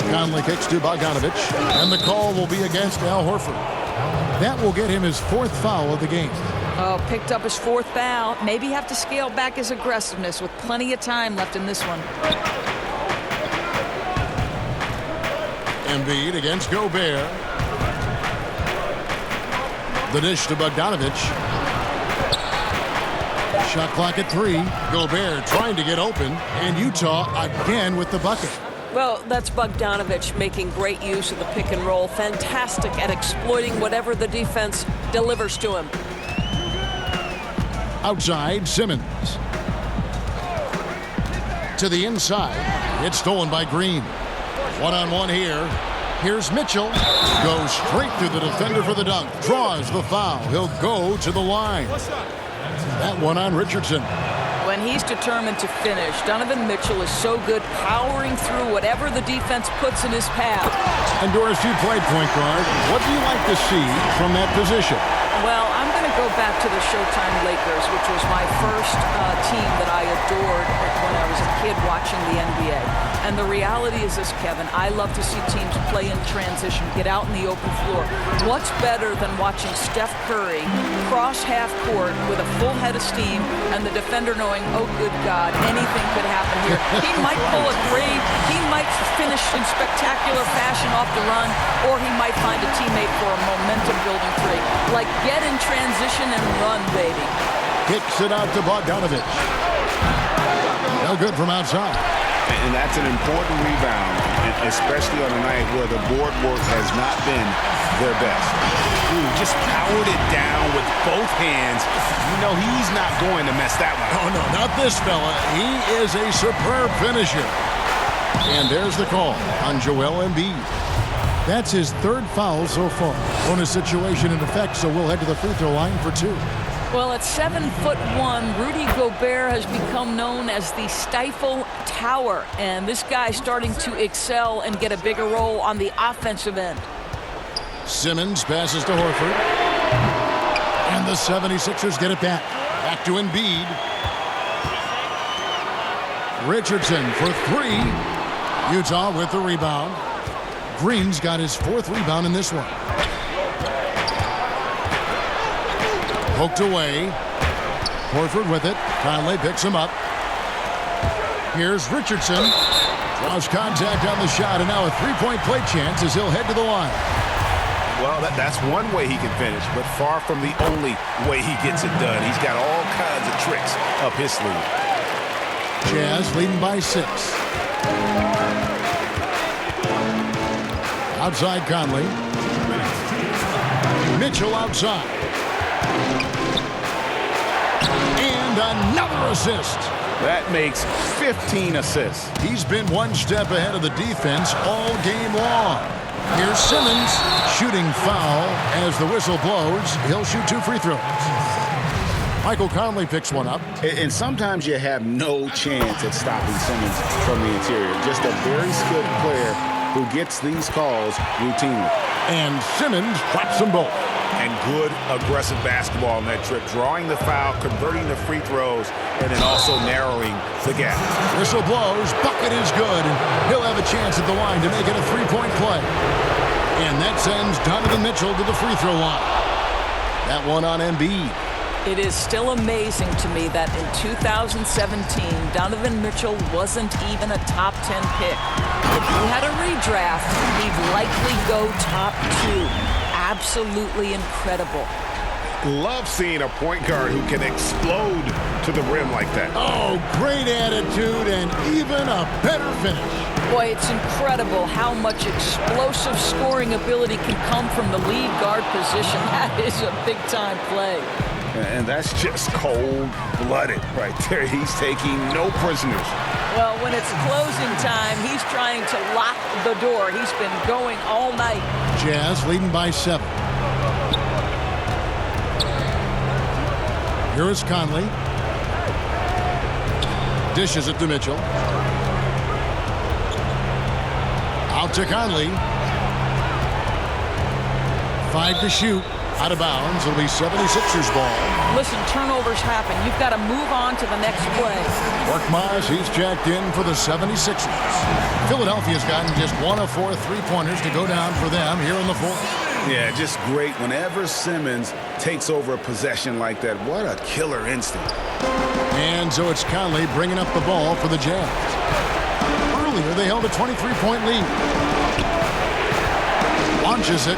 Conley kicks to Bogdanovich. And the call will be against Al Horford. That will get him his 4th foul of the game. Oh, picked up his 4th foul. Maybe have to scale back his aggressiveness with plenty of time left in this one. Embiid against Gobert. The dish to Bogdanovich. Shot clock at 3. Gobert trying to get open. And Utah again with the bucket. Well, that's Bogdanovich making great use of the pick and roll. Fantastic at exploiting whatever the defense delivers to him. Outside, Simmons. To the inside. It's stolen by Green. One-on-one here. Here's Mitchell. Goes straight through the defender for the dunk. Draws the foul. He'll go to the line. That one on Richardson. When he's determined to finish, Donovan Mitchell is so good powering through whatever the defense puts in his path. And Doris, you played point guard. What do you like to see from that position? Well, I'm going to go back to the Showtime Lakers, which was my first team that I adored when I was a kid watching the NBA. And the reality is this, Kevin, I love to see teams play in transition, get out in the open floor. What's better than watching Steph Curry cross half court with a full head of steam and the defender knowing, oh, good God, anything could happen here. He might pull a three, he might finish in spectacular fashion off the run, or he might find a teammate for a momentum-building three. Like, get in transition and run, baby. Kicks it out to Bogdanovich. No good from outside. And that's an important rebound, especially on a night where the board work has not been their best. Ooh, just powered it down with both hands. You know he's not going to mess that one up. Oh, no, not this fella. He is a superb finisher. And there's the call on Joel Embiid. That's his third foul so far. Bonus situation in effect, so we'll head to the free throw line for two. Well, at 7'1", Rudy Gobert has become known as the Stifle Tower, and this guy's starting to excel and get a bigger role on the offensive end. Simmons passes to Horford. And the 76ers get it back. Back to Embiid. Richardson for three. Utah with the rebound. Green's got his fourth rebound in this one. Poked away. Horford with it. Conley picks him up. Here's Richardson. Draws contact on the shot, and now a three-point play chance as he'll head to the line. Well, that's one way he can finish, but far from the only way he gets it done. He's got all kinds of tricks up his sleeve. Jazz leading by 6. Outside Conley. Mitchell outside. And another assist. That makes 15 assists. He's been one step ahead of the defense all game long. Here's Simmons shooting foul as the whistle blows. He'll shoot 2 free throws. Michael Conley picks one up. And sometimes you have no chance at stopping Simmons from the interior. Just a very skilled player who gets these calls routinely. And Simmons drops them both. And good aggressive basketball on that trip. Drawing the foul, converting the free throws, and then also narrowing the gap. Whistle blows, bucket is good, and he'll have a chance at the line to make it a three-point play. And that sends Donovan Mitchell to the free throw line. That one on Embiid. It is still amazing to me that in 2017, Donovan Mitchell wasn't even a top 10 pick. If he had a redraft, he'd likely go top 2. Absolutely incredible. Love seeing a point guard who can explode to the rim like that. Oh, great attitude and even a better finish. Boy, it's incredible how much explosive scoring ability can come from the lead guard position. That is a big-time play. And that's just cold-blooded right there. He's taking no prisoners. Well, when it's closing time, he's trying to lock the door. He's been going all night. Jazz leading by 7. Here is Conley. Dishes it to Mitchell. Out to Conley. 5 to shoot. Out of bounds. It'll be 76ers ball. Listen, turnovers happen. You've got to move on to the next play. Mars, he's jacked in for the 76ers. Philadelphia's gotten just 1 of 4 three-pointers to go down for them here in the fourth. Yeah, just great. Whenever Simmons takes over a possession like that, what a killer instinct. And so it's Conley bringing up the ball for the Jazz. Earlier, they held a 23-point lead. Launches it.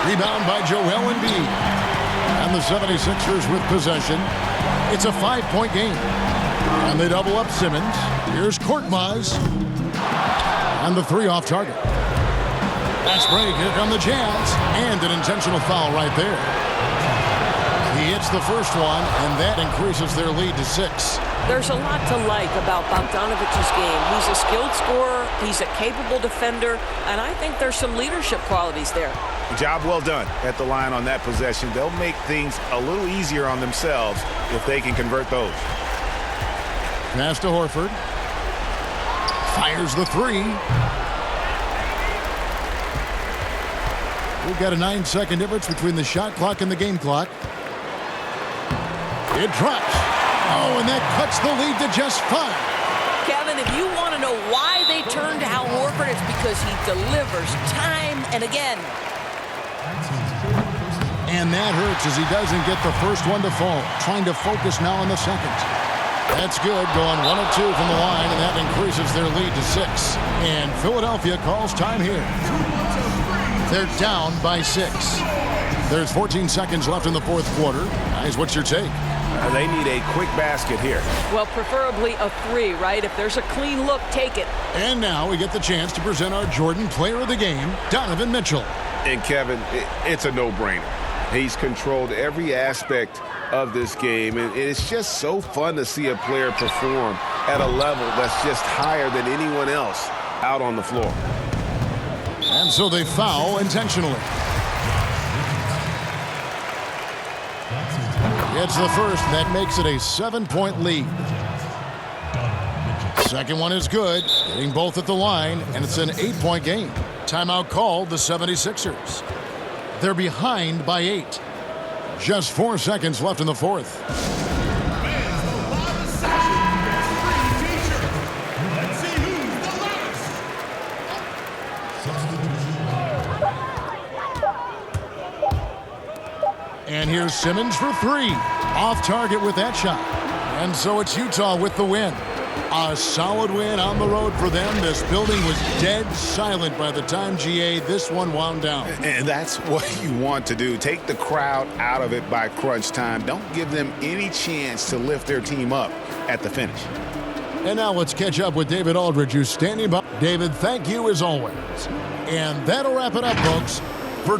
Rebound by Joel Embiid. And the 76ers with possession. It's a 5-point game. And they double up Simmons. Here's Korkmaz. And the 3 off target. Fast break. Here come the Jazz. And an intentional foul right there. He hits the first one, and that increases their lead to 6. There's a lot to like about Bogdanovic's game. He's a skilled scorer, he's a capable defender, and I think there's some leadership qualities there. Job well done at the line on that possession. They'll make things a little easier on themselves if they can convert those. Pass to Horford. Fires the three. We've got a 9-second difference between the shot clock and the game clock. It drops. Oh, and that cuts the lead to just 5. Kevin, if you want to know why they turned to Al Horford, it's because he delivers time and again. And that hurts as he doesn't get the first one to fall. Trying to focus now on the second. That's good, going 1 of 2 from the line, and that increases their lead to 6. And Philadelphia calls time here. They're down by 6. There's 14 seconds left in the fourth quarter. Guys, what's your take? They need a quick basket here. Well, preferably a 3, right? If there's a clean look, take it. And now we get the chance to present our Jordan Player of the Game, Donovan Mitchell. And Kevin, it's a no-brainer. He's controlled every aspect of this game, and it's just so fun to see a player perform at a level that's just higher than anyone else out on the floor. And so they foul intentionally. It's the first. That makes it a 7-point lead. Second one is good. Getting both at the line, and it's an 8-point game. Timeout called the 76ers. They're behind by 8. Just 4 seconds left in the fourth. And here's Simmons for 3. Off target with that shot. And so it's Utah with the win. A solid win on the road for them. This building was dead silent by the time, GA, this one wound down. And that's what you want to do. Take the crowd out of it by crunch time. Don't give them any chance to lift their team up at the finish. And now let's catch up with David Aldridge, who's standing by. David, thank you as always. And that'll wrap it up, folks, for